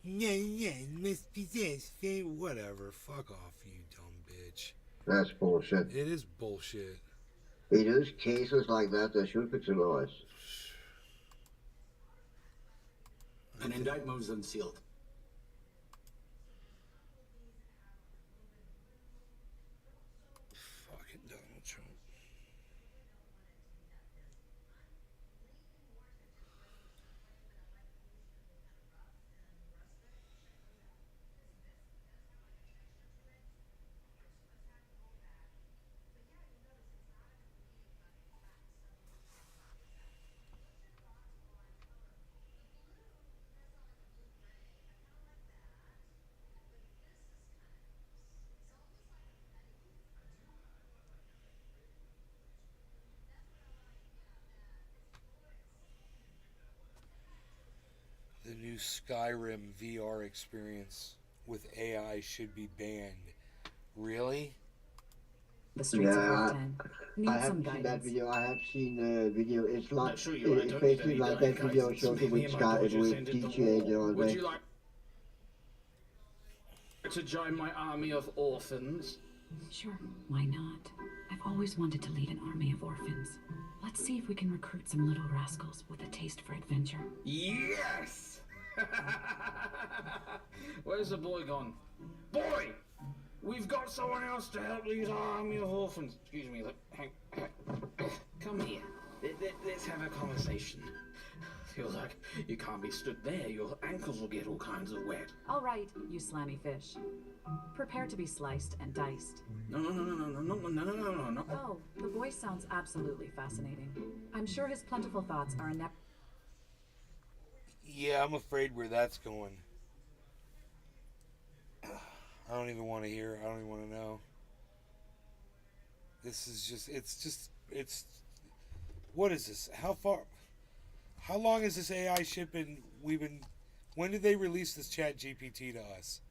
must be this. Whatever. Fuck off, you dumb bitch. That's bullshit. It is bullshit. It is cases like that that should be televised. An indictment was unsealed. Fucking Donald Trump. The new Skyrim VR experience with AI should be banned. Really? The streets of Yeah, Route 10 need I some haven't seen that guidance. video. I have seen a video. It's like Sure you I it's don't need basically any like that video guidance. showed you Me with and my Sky boy just with ended the GTA the war. other Would day. you like to join my army of orphans? Sure, why not? I've always wanted to lead an army of orphans. Let's see if we can recruit some little rascals with a taste for adventure. Yes! Where's the boy gone? Boy! We've got someone else to help lead our army of orphans. Excuse me, come here. Let's have a conversation. Feels like you can't be stood there. Your ankles will get all kinds of wet. All right, you slimy fish. Prepare to be sliced and diced. No. Oh, the boy sounds absolutely fascinating. I'm sure his plentiful thoughts are enough. Yeah, I'm afraid where that's going. I don't even want to hear. I don't even want to know. This is it's. What is this? How long has this AI shit been? When did they release this Chat GPT to us?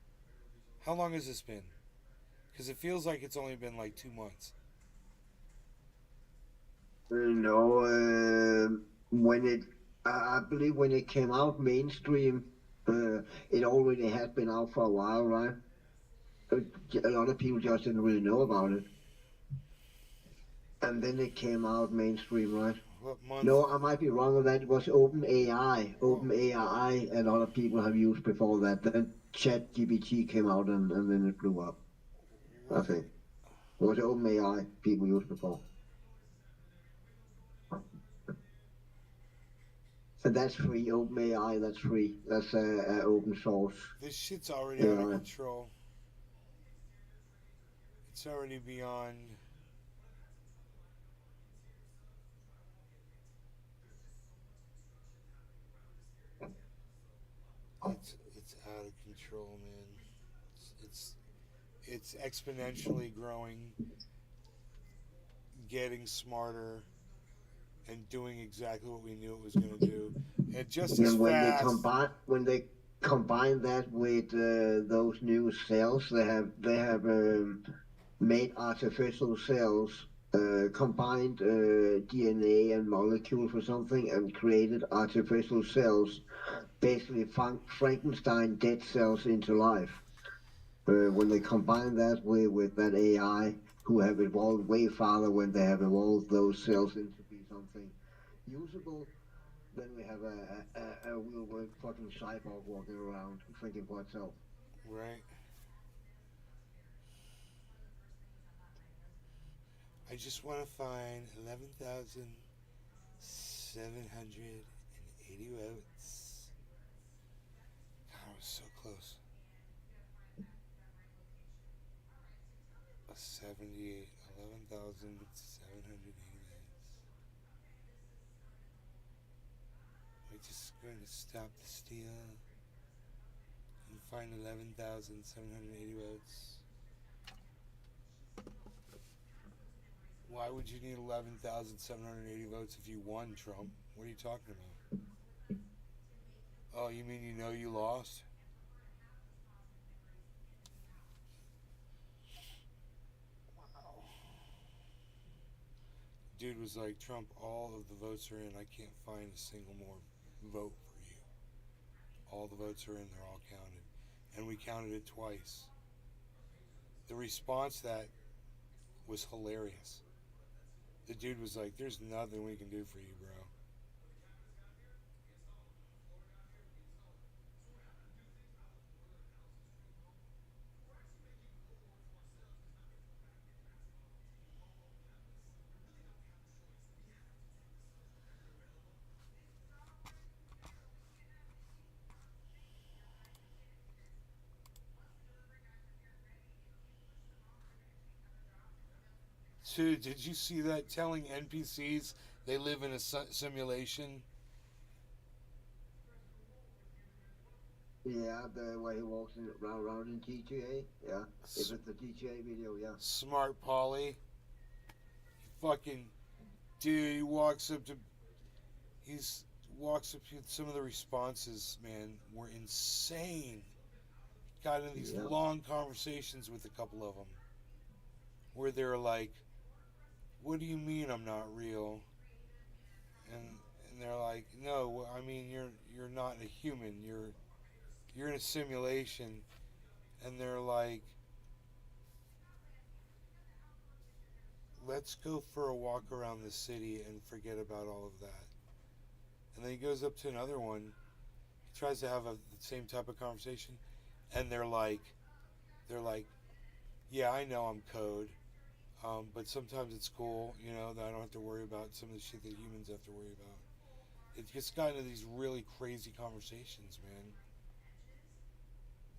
How long has this been? Because it feels like it's only been like 2 months. No, when it, I believe when it came out mainstream, it already had been out for a while, right? A lot of people just didn't really know about it. And then it came out mainstream, right? What month? No, I might be wrong on that. It was OpenAI. OpenAI, a lot of people have used before that. Then ChatGPT came out and then it blew up. I think. It was OpenAI people used before. And that's free. OpenAI, that's free. That's open source. This shit's already out of Yeah. control. It's already beyond. It's out of control, man. It's exponentially growing, getting smarter, and doing exactly what we knew it was going to do, and just as And when fast. they combine that with those new cells, they have made artificial cells, combined DNA and molecules or something, and created artificial cells, basically Frankenstein dead cells into life. When they combine that with that AI, who have evolved way farther when they have evolved those cells into be something usable, then we have a real world fucking cyborg walking around thinking for itself. Right. I just want to find 11,780 votes. God, I was so close. 11,780 votes. We're just going to stop the steal and find 11,780 votes. Why would you need 11,780 votes if you won, Trump? What are you talking about? Oh, you mean you know you lost? Dude was like, Trump, all of the votes are in. I can't find a single more vote for you. All the votes are in. They're all counted. And we counted it twice. The response to that was hilarious. The dude was like, there's nothing we can do for you, bro. Dude, did you see that? Telling NPCs they live in a simulation? Yeah, the way he walks around in GTA. Yeah, if it's the GTA video, yeah. Smart Polly. Fucking dude, he walks up to. He's walks up to some of the responses. Man, were insane. Got into these long conversations with a couple of them, where they're like, "What do you mean I'm not real?" And they're like, "No, I mean you're not a human. You're in a simulation." And they're like, let's go for a walk around the city and forget about all of that. And then he goes up to another one. He tries to have the same type of conversation, and they're like, yeah, I know I'm code, but sometimes it's cool, that I don't have to worry about some of the shit that humans have to worry about. It gets gotten into these really crazy conversations, man.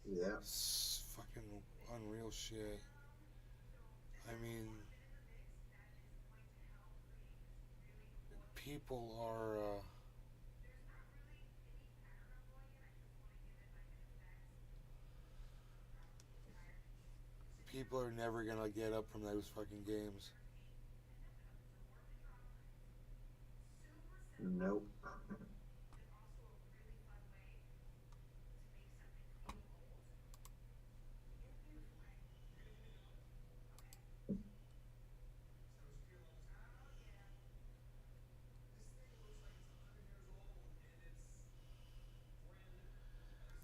Yeah. It's fucking unreal shit. I mean, people are. People are never gonna get up from those fucking games. Nope.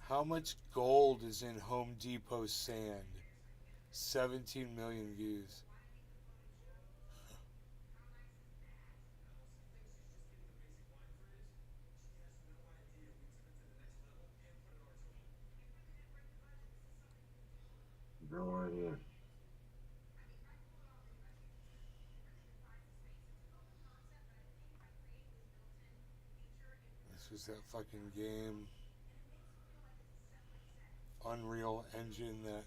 How much gold is in Home Depot sand? 17 million views. No idea. This was that fucking game. Unreal Engine that.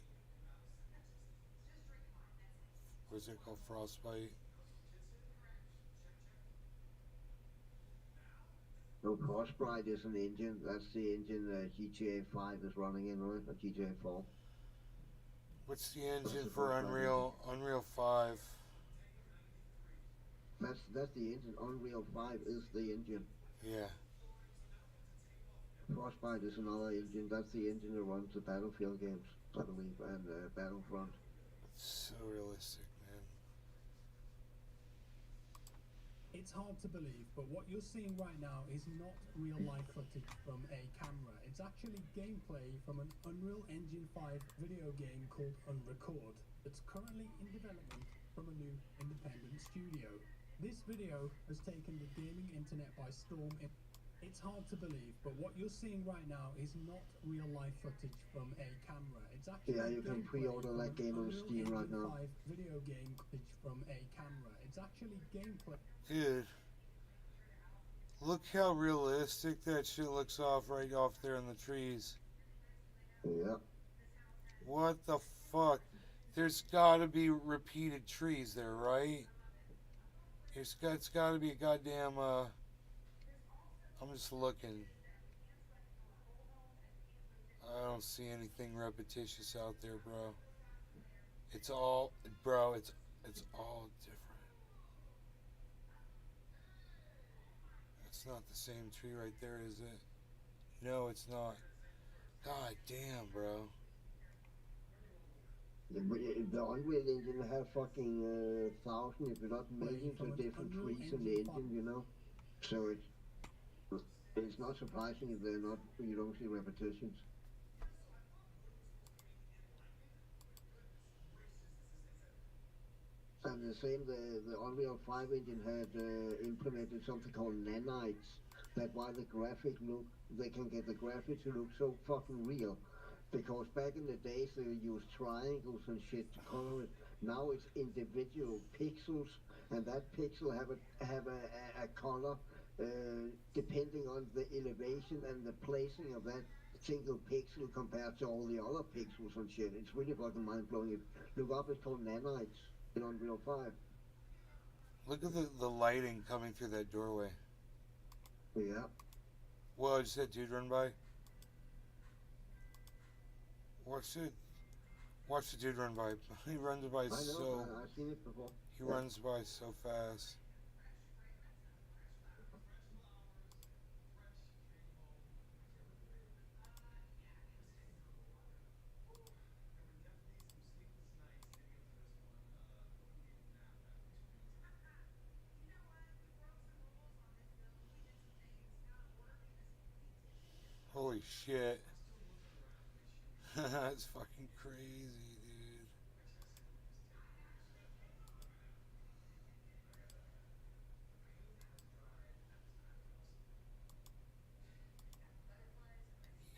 What is it called? Frostbite? No, Frostbite is an engine. That's the engine that GTA 5 is running in, right? Or GTA 4. What's the engine for Unreal 5? That's the engine. Unreal 5 is the engine. Yeah. Frostbite is another engine. That's the engine that runs the Battlefield games, I believe, and Battlefront. It's so realistic, man. It's hard to believe, but what you're seeing right now is not real-life footage from a camera. It's actually gameplay from an Unreal Engine 5 video game called Unrecord that's currently in development from a new independent studio. This video has taken the gaming internet by storm. It's hard to believe, but what you're seeing right now is not real-life footage from a camera. It's actually you can pre-order that game on Steam right now. 5 video game footage from a camera. It's actually gameplay. Dude, look how realistic that shit looks right off there in the trees. Yeah. What the fuck? There's gotta be repeated trees there, right? It's gotta be a goddamn, I'm just looking. I don't see anything repetitious out there, bro. It's all, bro, it's all different. That's not the same tree right there, is it? No, it's not. God damn, bro. The Unreal Engine have fucking thousands, if not Play millions, from of an different Unreal trees in the Engine 5. engine, you know. So it's not surprising if they're not you don't see repetitions. And the same, the Unreal 5 engine had implemented something called nanites. That why the graphic look, they can get the graphics to look so fucking real. Because back in the days they used triangles and shit to color it. Now it's individual pixels, and that pixel have a color depending on the elevation and the placing of that single pixel compared to all the other pixels and shit. It's really fucking mind blowing. Look up, it's called nanites in Unreal 5. Look at the lighting coming through that doorway. Yeah. Whoa, just that dude run by? Watch it. Watch the dude run by. He runs by I know, so... I've seen it before. He Yeah. runs by so fast. Holy shit. That's fucking crazy, dude.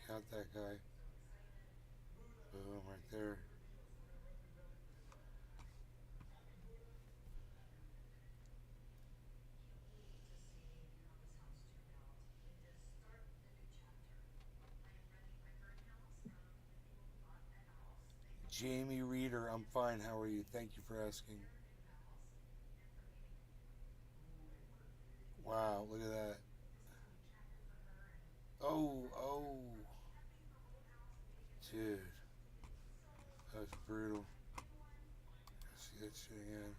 Got that guy. Boom, right there. Jamie Reeder, I'm fine. How are you? Thank you for asking. Wow, look at that. Oh, oh. Dude. That was brutal. See that shit again.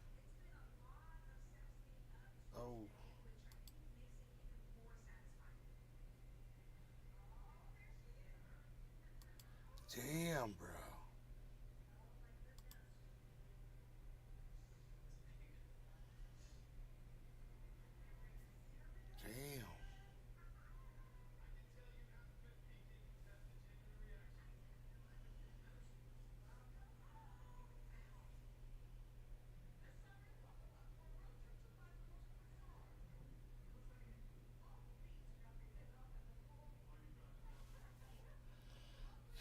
Oh. Damn, bro. Damn.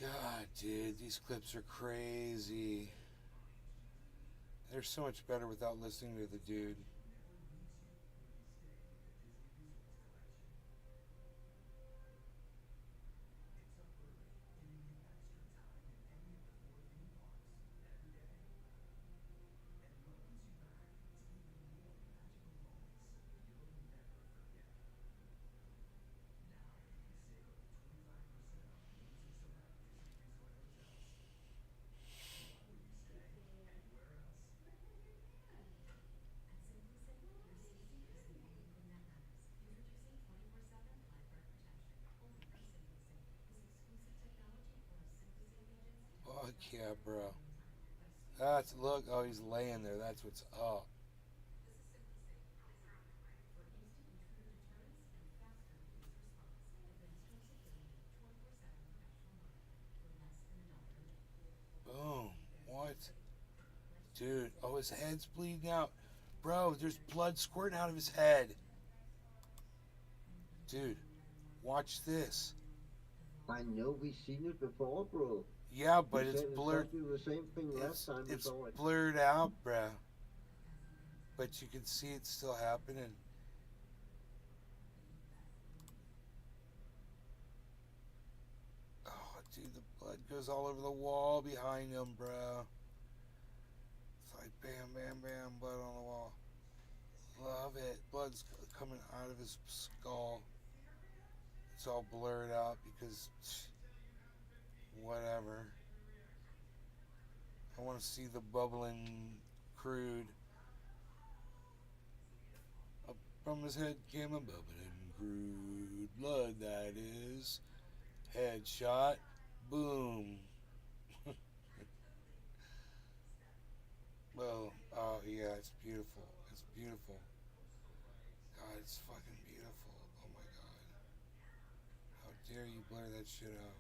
God, dude, these clips are crazy. They're so much better without listening to the dude. Fuck yeah, bro. That's, look, oh, he's laying there. That's what's up. Boom. What? Dude, oh, his head's bleeding out. Bro, there's blood squirting out of his head. Dude, watch this. I know we've seen it before, bro. Yeah, but You it's said blurred. exactly the same thing last time we It's saw it. blurred out, bro. But you can see it still happening. Oh, dude, the blood goes all over the wall behind him, bro. It's like bam, bam, bam, blood on the wall. Love it. Blood's coming out of his skull. It's all blurred out because whatever. I want to see the bubbling crude. Up from his head came a bubbling Brood blood, that is. Headshot. Boom. Well, oh yeah, it's beautiful. It's beautiful. God, it's fucking beautiful. Oh my god. How dare you blur that shit out?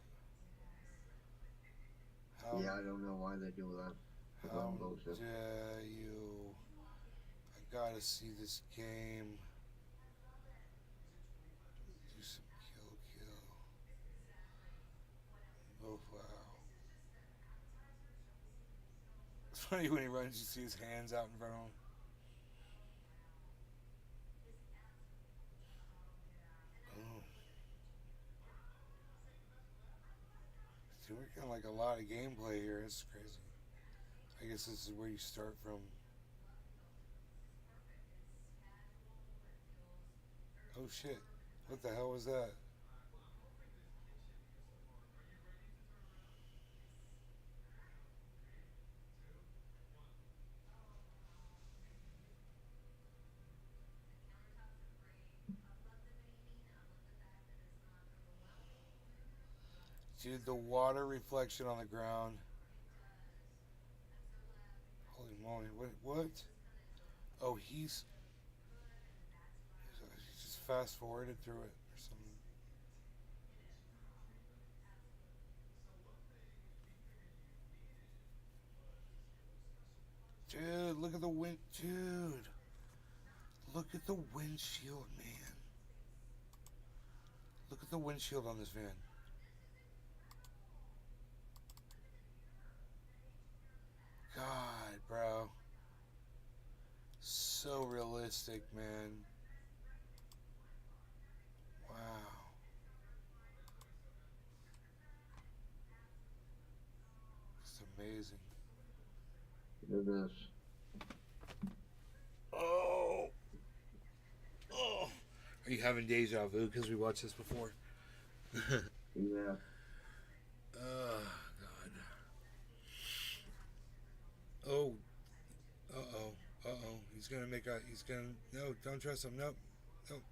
How, Yeah, I don't know why they do that. how dare you? I gotta see this game. Do some kill. Oh wow. It's funny when he runs, you see his hands out in front of him. Oh. See, we're getting like a lot of gameplay here. It's crazy. I guess this is where you start from. Oh shit. What the hell was that? Dude, the water reflection on the ground. Holy moly. What? Oh, he just fast forwarded through it or something. Dude, look at the wind. Dude. Look at the windshield, man. Look at the windshield on this van. God, bro. So realistic, man. Wow. It's amazing. It is. Oh. Oh. Are you having deja vu because we watched this before? Yeah. Oh, God. Oh. Uh-oh. Uh-oh. He's gonna no, don't trust him. Nope. Nope.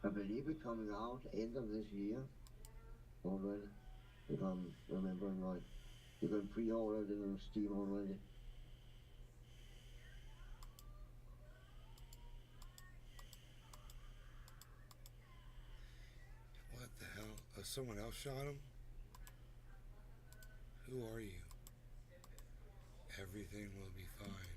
I believe it's coming out end of this year already. If I'm remembering right. You can pre-order it on Steam already. What the hell? Someone else shot him? Who are you? Everything will be fine.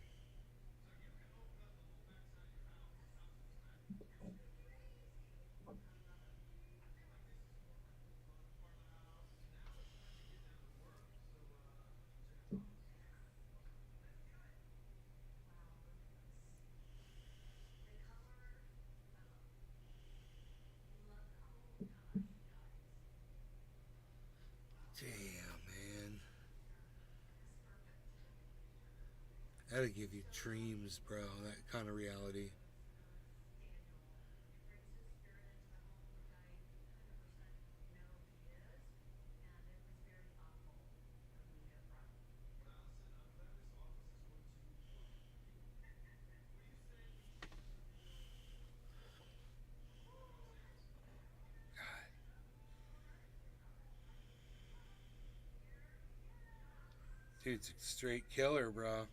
Damn, man. That'll give you dreams, bro. That kind of reality. Dude's a straight killer, bro.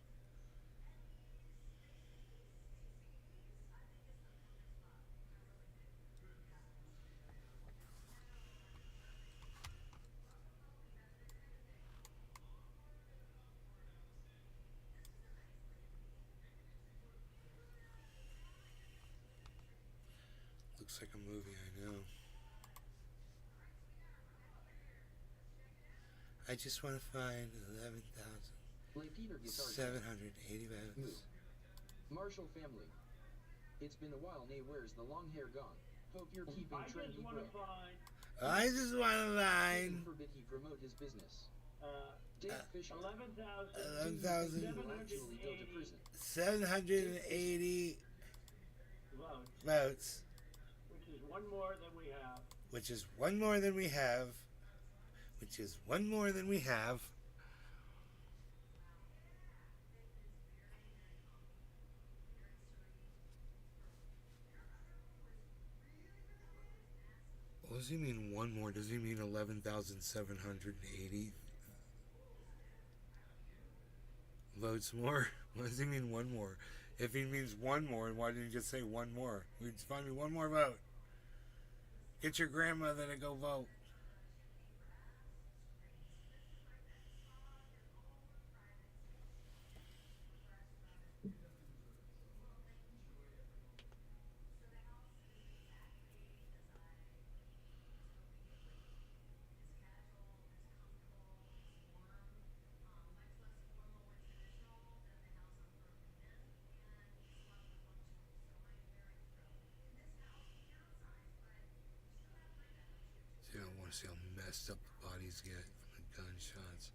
Looks like a movie, I know. I just want to find 11,780 votes. Marshall family. It's been a while, nay, where's the long hair gone? Hope you're keeping trendy, bro. I just want to find. Forbid he promote his business. Dave Fisher. 11,780 votes. Which is one more than we have. Which is one more than we have. Which is one more than we have. does he mean one more? Does he mean 11,780 votes more? What does he mean one more? If he means one more, why didn't he just say one more? Just find me one more vote. Get your grandmother to go vote. See, I want to see how messed up the bodies get from the gunshots.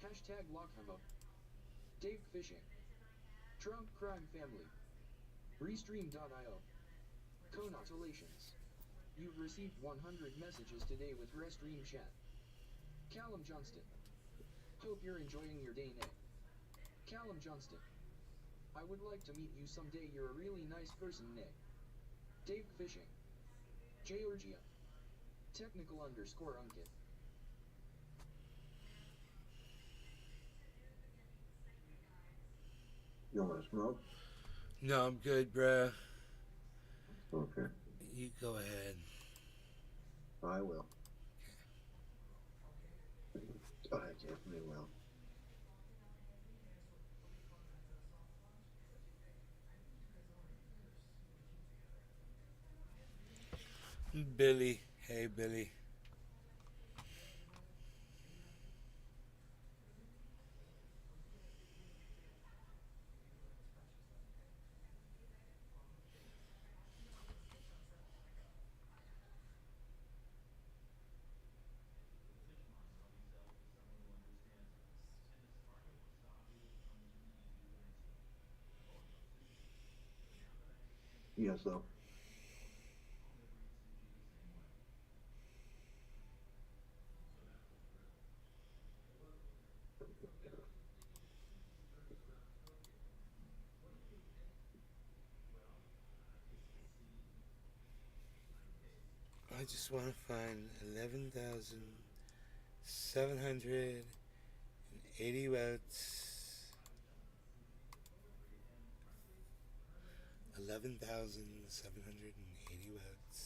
Hashtag Lockhammer. Dave Fishing. Trump Crime Family. Restream.io. Congratulations. You've received 100 messages today with Restream Chat. Callum Johnston. Hope you're enjoying your day, Nick. Callum Johnston. I would like to meet you someday. You're a really nice person, Nick. Dave Fishing. Georgia. Technical underscore Unkit. You want to smoke? No, I'm good, bruh. Okay. You go ahead. I will. I definitely will. Billy. Hey, Billy. Yes, though. I just want to find 11,780 votes. 11,780 votes.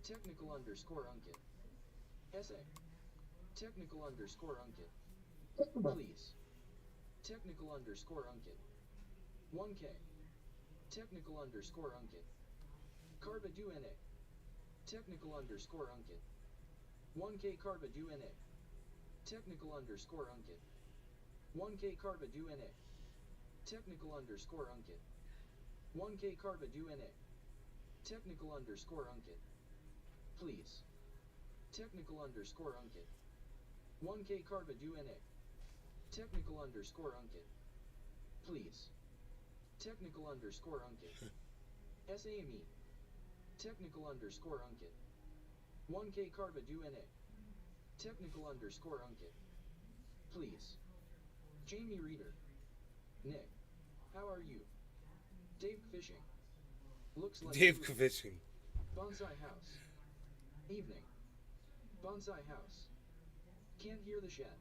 Technical underscore Unkit. Essay. Technical underscore Unkit. Please. Technical underscore Unkit. 1K. Technical underscore Unkit. Carba do NA. Technical underscore Unkit. 1K Carba do NA. Technical underscore Unkit. 1K Carba do NA. Technical underscore Unkit. 1K Carba do NA. Technical underscore Unkit. Please. Technical underscore Unkit. 1K Carba do NA. Technical underscore Unkit. Please. Technical underscore Unkit. SAME. Technical underscore Unkit. 1K Carba do NA. Technical underscore Unkit. Please. Jamie Reader. Nick. How are you? Dave Fishing. Looks like Dave Fishing. Bonsai House. Evening. Bonsai House. Can't hear the chat.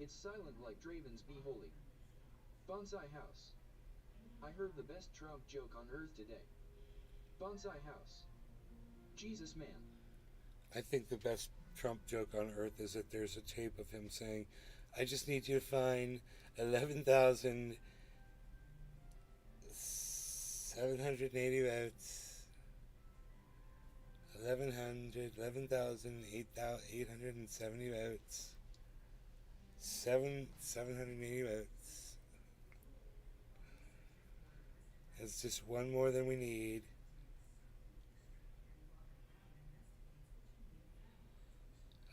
It's silent like Dravens be holy. Bonsai House. I heard the best Trump joke on earth today. Bonsai House. Jesus man. I think the best Trump joke on earth is that there's a tape of him saying, I just need you to find 11,780 votes. 11,870 votes. 780 votes. It's just one more than we need.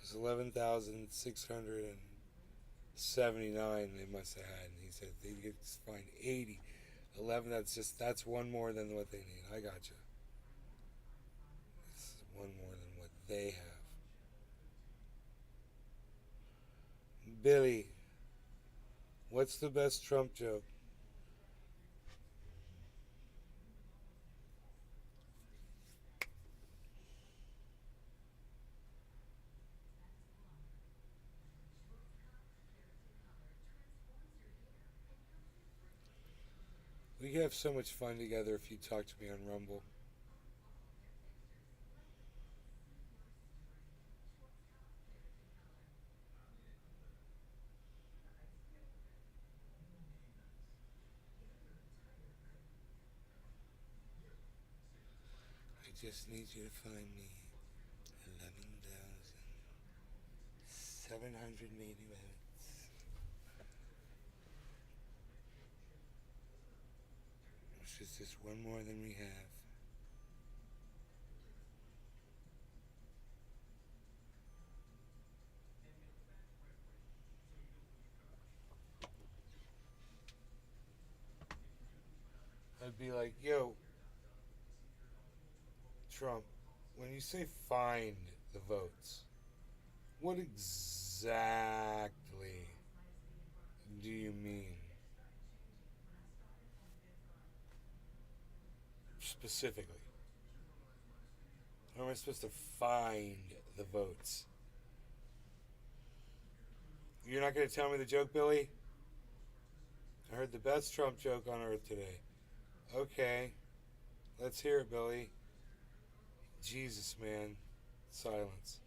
It's 11,679 they must have had. And he said they could find 80. 11, that's one more than what they need. I got you. It's one more than what they have. Billy, what's the best Trump joke? We could have so much fun together if you talk to me on Rumble. I just need you to find me 11,780 minutes. Which is just one more than we have. I'd be like, yo, Trump, when you say find the votes, what exactly do you mean? Specifically. How am I supposed to find the votes? You're not going to tell me the joke, Billy? I heard the best Trump joke on earth today. Okay. Let's hear it, Billy. Jesus, man. Silence.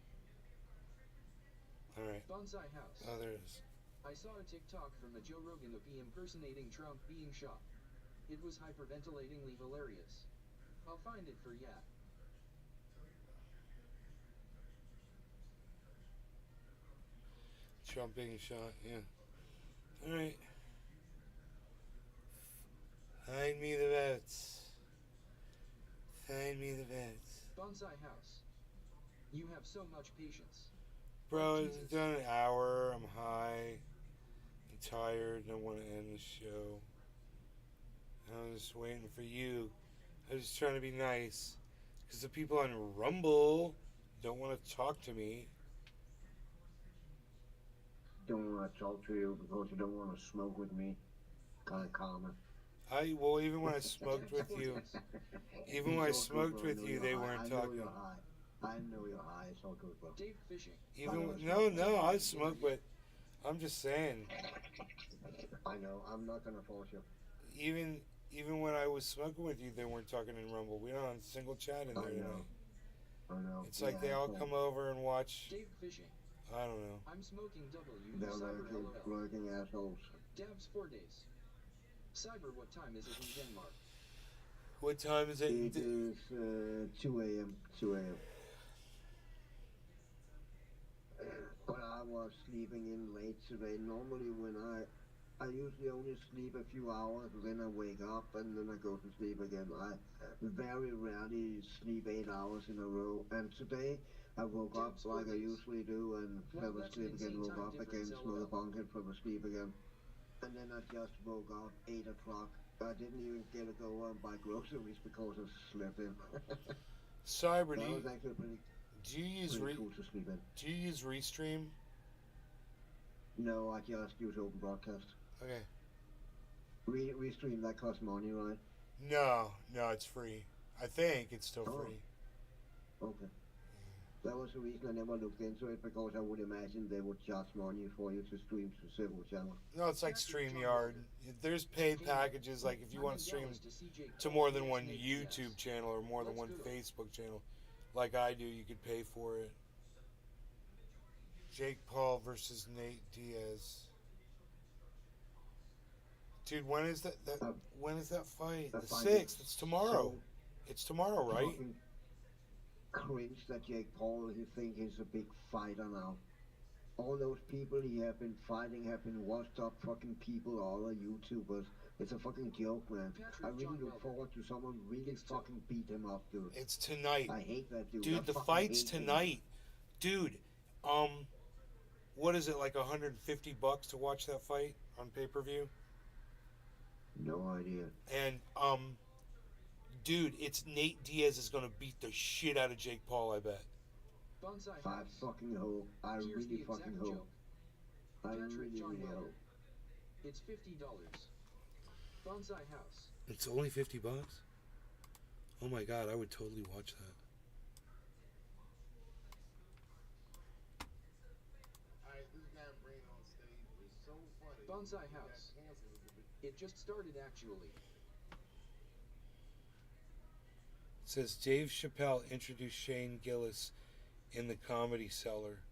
Alright. Bonsai House. Oh, there it is. I saw a TikTok from a Joe Rogan of he impersonating Trump being shot. It was hyperventilatingly hilarious. I'll find it for ya. Trump being shot, yeah. Alright. Find me the votes. Find me the votes. Bonsai House. You have so much patience. Bro, Oh, it's Jesus. done an hour. I'm high. I'm tired. I want to end the show. I'm just waiting for you. I'm just trying to be nice. Because the people on Rumble don't want to talk to me. Don't want to talk to you because you don't want to smoke with me. Kind of common. Well, even when I smoked with you, even when I smoked with you, they weren't talking. I know you're high. It's all good, bro. Dave Fishing. No, I smoke, but I'm just saying. I know. I'm not gonna force you. Even when I was smoking with you, they weren't talking in Rumble. We don't have a single chat in there tonight. I know. It's like they all come over and watch. Dave Fishing. I don't know. I'm smoking W. They're Cyber LOL. lurking assholes. Dabs 4 days. Cyber, what time is it in Denmark? What time is it? It is 2 a.m. 2 a.m. But I was sleeping in late today. Normally when I usually only sleep a few hours, then I wake up and then I go to sleep again. I very rarely sleep 8 hours in a row. And today I woke up like I usually do and fell asleep again, woke up again, smoked a bong and fell asleep again. And then I just woke up 8 o'clock. I didn't even get to go and buy groceries because I slept in. Cyber, That was actually do you use cool to sleep in. Do you use Restream? No, I just use Open Broadcast. Okay. Restream, that costs money, right? No, it's free. I think it's still free. Okay. That was the reason I never looked into it, because I would imagine they would charge money for you to stream to several channels. No, it's like StreamYard. There's paid packages, like if you want to stream to more than one YouTube channel or more than one Facebook channel, like I do, you could pay for it. Jake Paul versus Nate Diaz. Dude, when is that when is that fight? The 6th. It's tomorrow. It's tomorrow, right? Cringe that Jake Paul, he think he's a big fighter now. All those people he have been fighting have been washed up fucking people, all the YouTubers. It's a fucking joke, man. Patrick I really John look Welder. forward to someone really It's fucking beat him up, dude. It's tonight. I hate that dude. I Dude, the fucking fight's hate him. tonight. Dude, what is it, like $150 to watch that fight on pay-per-view? No idea. And, dude, it's Nate Diaz is gonna beat the shit out of Jake Paul, I bet. Bonsai I House. fucking hope. I Here's really the fucking exact hope. joke. I Patrick really, John really Welder. hope. It's $50. Bonsai House. It's only $50? Oh my god, I would totally watch that. Bonsai House. It just started actually. It says Dave Chappelle introduced Shane Gillis in the Comedy Cellar.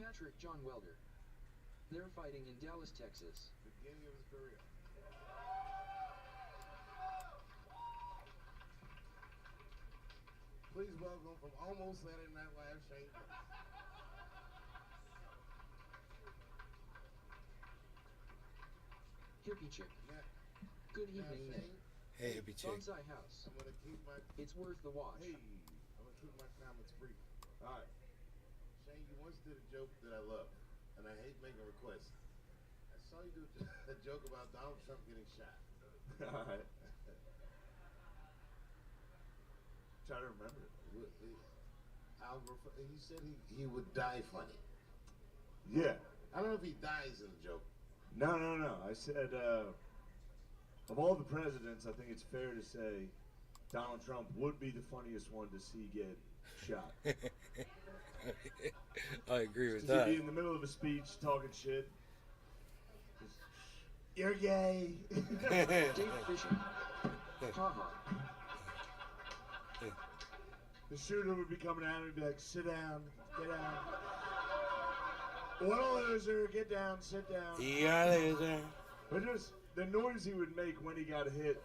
Patrick John Welder. They're fighting in Dallas, Texas. Beginning of his career. Please welcome from almost Saturday Night Live, Shane Gillis. Hippie chick. Good evening, Nick. Hey, hippie chick. Bonsai House. I'm gonna keep my It's worth the watch. I'm gonna keep my comments brief. All right, Shane, you once did a joke that I love, and I hate making requests. I saw you do a joke about Donald Trump getting shot. All right. Try to remember it. He said he would die funny. Yeah. I don't know if he dies in the joke. No. I said, of all the presidents, I think it's fair to say Donald Trump would be the funniest one to see get shot. I agree with He'd that. be in the middle of a speech talking shit. Just, you're gay. Dave Fishing. Haha. The shooter would be coming at him and be like, sit down, get down. What a loser, get down, sit down. Yeah, loser. But just the noise he would make when he got hit.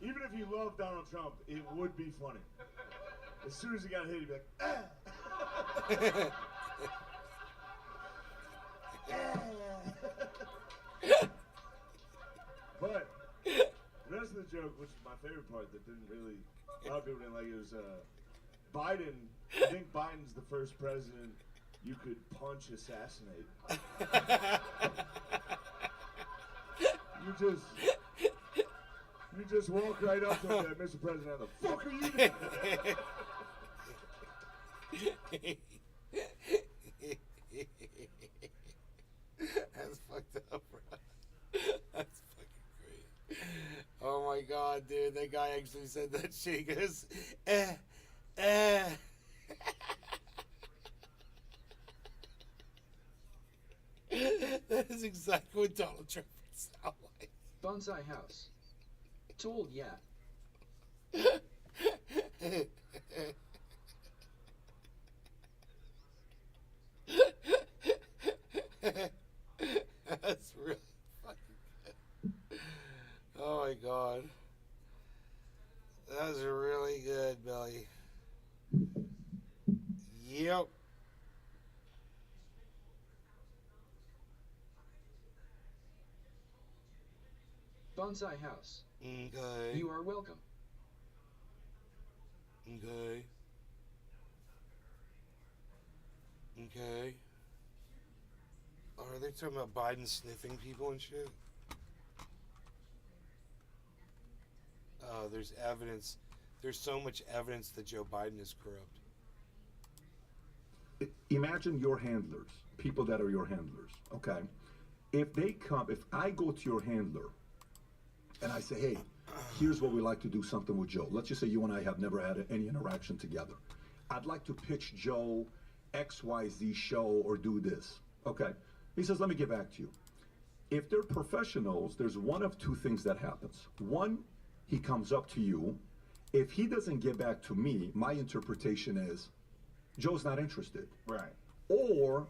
Even if you love Donald Trump, it would be funny. As soon as he got hit, he'd be like, ah! But the rest of the joke, which is my favorite part, that didn't really, a lot of people didn't like it, was Biden. I think Biden's the first president you could punch assassinate. You just walk right up to him and Mr. President, how the fuck are you doing? That's fucked up, bro. That's fucking great. Oh my god, dude, that guy actually said that shit. He goes, That is exactly what Donald Trump would sound like. Bonsai House. Told ya. That's really fucking good. Oh my god. That was really good, Billy. Yep. Bonsai House. Okay. You are welcome. Okay. Okay. Are they talking about Biden sniffing people and shit? There's evidence. There's so much evidence that Joe Biden is corrupt. Imagine your handlers, people that are your handlers, okay? If I go to your handler and I say, hey, here's what we like to do something with Joe. Let's just say you and I have never had any interaction together. I'd like to pitch Joe XYZ show or do this. Okay. He says, let me get back to you. If they're professionals, there's one of two things that happens. One, he comes up to you. If he doesn't get back to me, my interpretation is Joe's not interested. Right. Or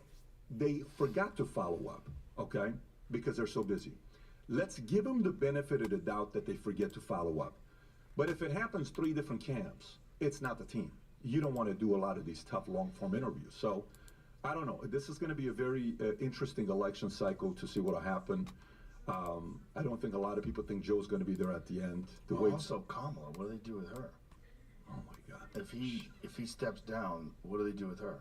they forgot to follow up, okay? Because they're so busy. Let's give them the benefit of the doubt that they forget to follow up. But if it happens 3 different camps, it's not the team. You don't want to do a lot of these tough long-form interviews. So I don't know. This is going to be a very interesting election cycle to see what will happen. I don't think a lot of people think Joe's going to be there at the end. Also, Kamala, what do they do with her? Oh my God! If he steps down, what do they do with her?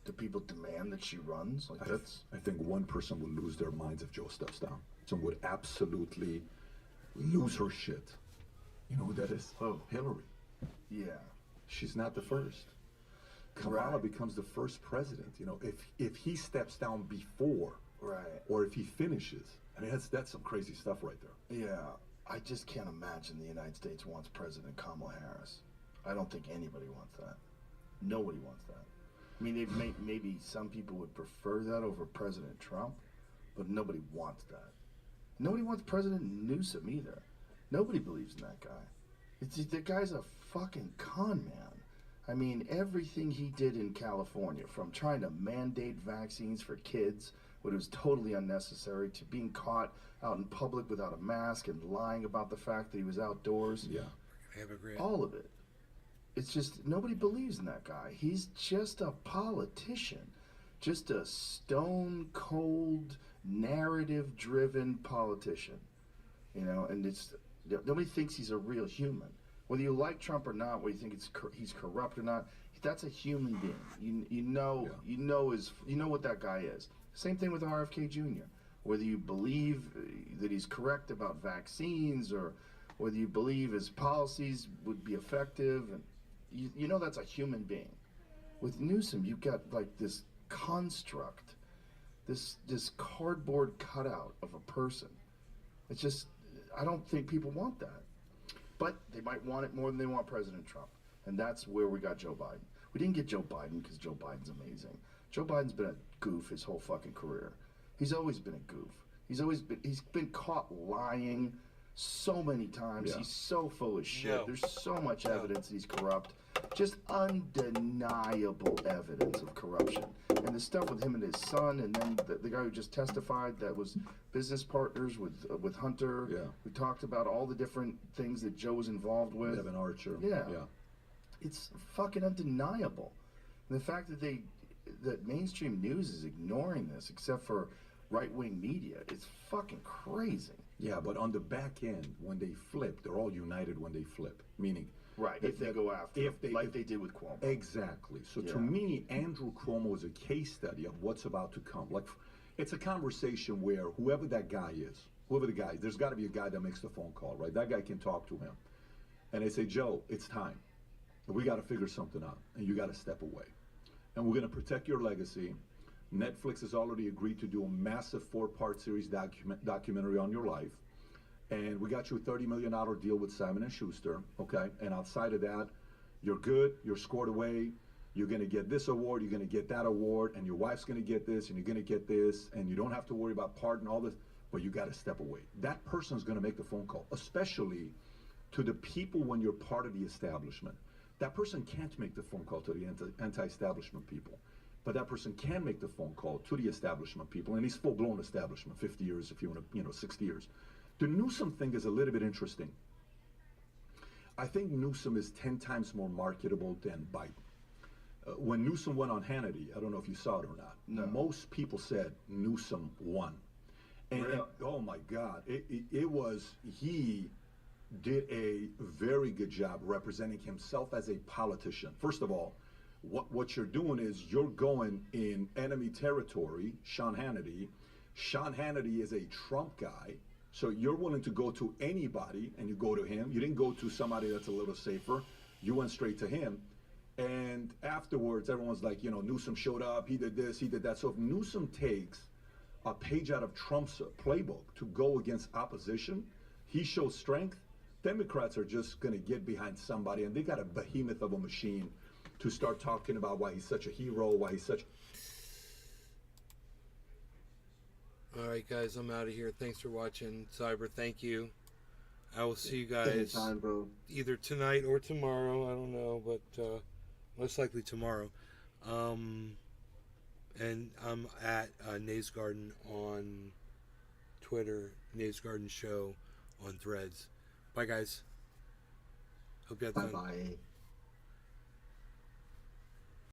Do people demand that she runs? Like I think one person would lose their minds if Joe steps down. Someone would absolutely lose her shit. You know who that is? Who? Hillary. Yeah. She's not the first. Kamala becomes the first president. You know, if he steps down before, or if he finishes, I mean that's some crazy stuff right there. Yeah, I just can't imagine the United States wants President Kamala Harris. I don't think anybody wants that. Nobody wants that. I mean, maybe some people would prefer that over President Trump, but nobody wants that. Nobody wants President Newsom either. Nobody believes in that guy. The guy's a fucking con man. I mean, everything he did in California, from trying to mandate vaccines for kids, when it was totally unnecessary, to being caught out in public without a mask and lying about the fact that he was outdoors. Yeah. All of it. It's just, nobody believes in that guy. He's just a politician. Just a stone cold, narrative driven politician. You know, and nobody thinks he's a real human. Whether you like Trump or not, whether you think he's corrupt or not, that's a human being. You know what that guy is. Same thing with RFK Jr. Whether you believe that he's correct about vaccines or whether you believe his policies would be effective, and you know that's a human being. With Newsom, you've got like this construct, this cardboard cutout of a person. It's just, I don't think people want that. But they might want it more than they want President Trump. And that's where we got Joe Biden. We didn't get Joe Biden because Joe Biden's amazing. Joe Biden's been a goof his whole fucking career. He's always been a goof. He's been caught lying so many times. Yeah. He's so full of shit. No. There's so much evidence he's corrupt. Just undeniable evidence of corruption. And the stuff with him and his son, and then the guy who just testified that was business partners with Hunter. Yeah. We talked about all the different things that Joe was involved with. Devin Archer. Yeah. Yeah. It's fucking undeniable. And the fact that mainstream news is ignoring this, except for right-wing media, it's fucking crazy. Yeah, but on the back end, when they flip, they're all united when they flip. Meaning, if they go after him, like they did with Cuomo. Exactly. So to me, Andrew Cuomo is a case study of what's about to come. Like, it's a conversation where whoever that guy is, there's got to be a guy that makes the phone call, right? That guy can talk to him. And they say, Joe, it's time. We got to figure something out, and you got to step away. And we're going to protect your legacy. Netflix has already agreed to do a massive 4-part series documentary on your life. And we got you a $30 million deal with Simon & Schuster, okay? And outside of that, you're good, you're scored away, you're gonna get this award, you're gonna get that award, and your wife's gonna get this, and you're gonna get this, and you don't have to worry about pardon, all this, but you gotta step away. That person's gonna make the phone call, especially to the people when you're part of the establishment. That person can't make the phone call to the anti-establishment people, but that person can make the phone call to the establishment people, and he's full-blown establishment, 50 years if you want to, 60 years. The Newsom thing is a little bit interesting. I think Newsom is 10 times more marketable than Biden. When Newsom went on Hannity, I don't know if you saw it or not, most people said Newsom won. And oh my God, he did a very good job representing himself as a politician. First of all, what you're doing is you're going in enemy territory, Sean Hannity. Sean Hannity is a Trump guy. So you're willing to go to anybody, and you go to him. You didn't go to somebody that's a little safer. You went straight to him. And afterwards, everyone's like, Newsom showed up, he did this, he did that. So if Newsom takes a page out of Trump's playbook to go against opposition, he shows strength, Democrats are just going to get behind somebody, and they got a behemoth of a machine to start talking about why he's such a hero, why he's such... All right, guys, I'm out of here. Thanks for watching. Cyber, thank you. I will see you guys Anytime, bro. Either tonight or tomorrow. I don't know, but most likely tomorrow. And I'm at Nays Garden on Twitter, Nays Garden Show on Threads. Bye, guys. Hope you had fun. Bye-bye.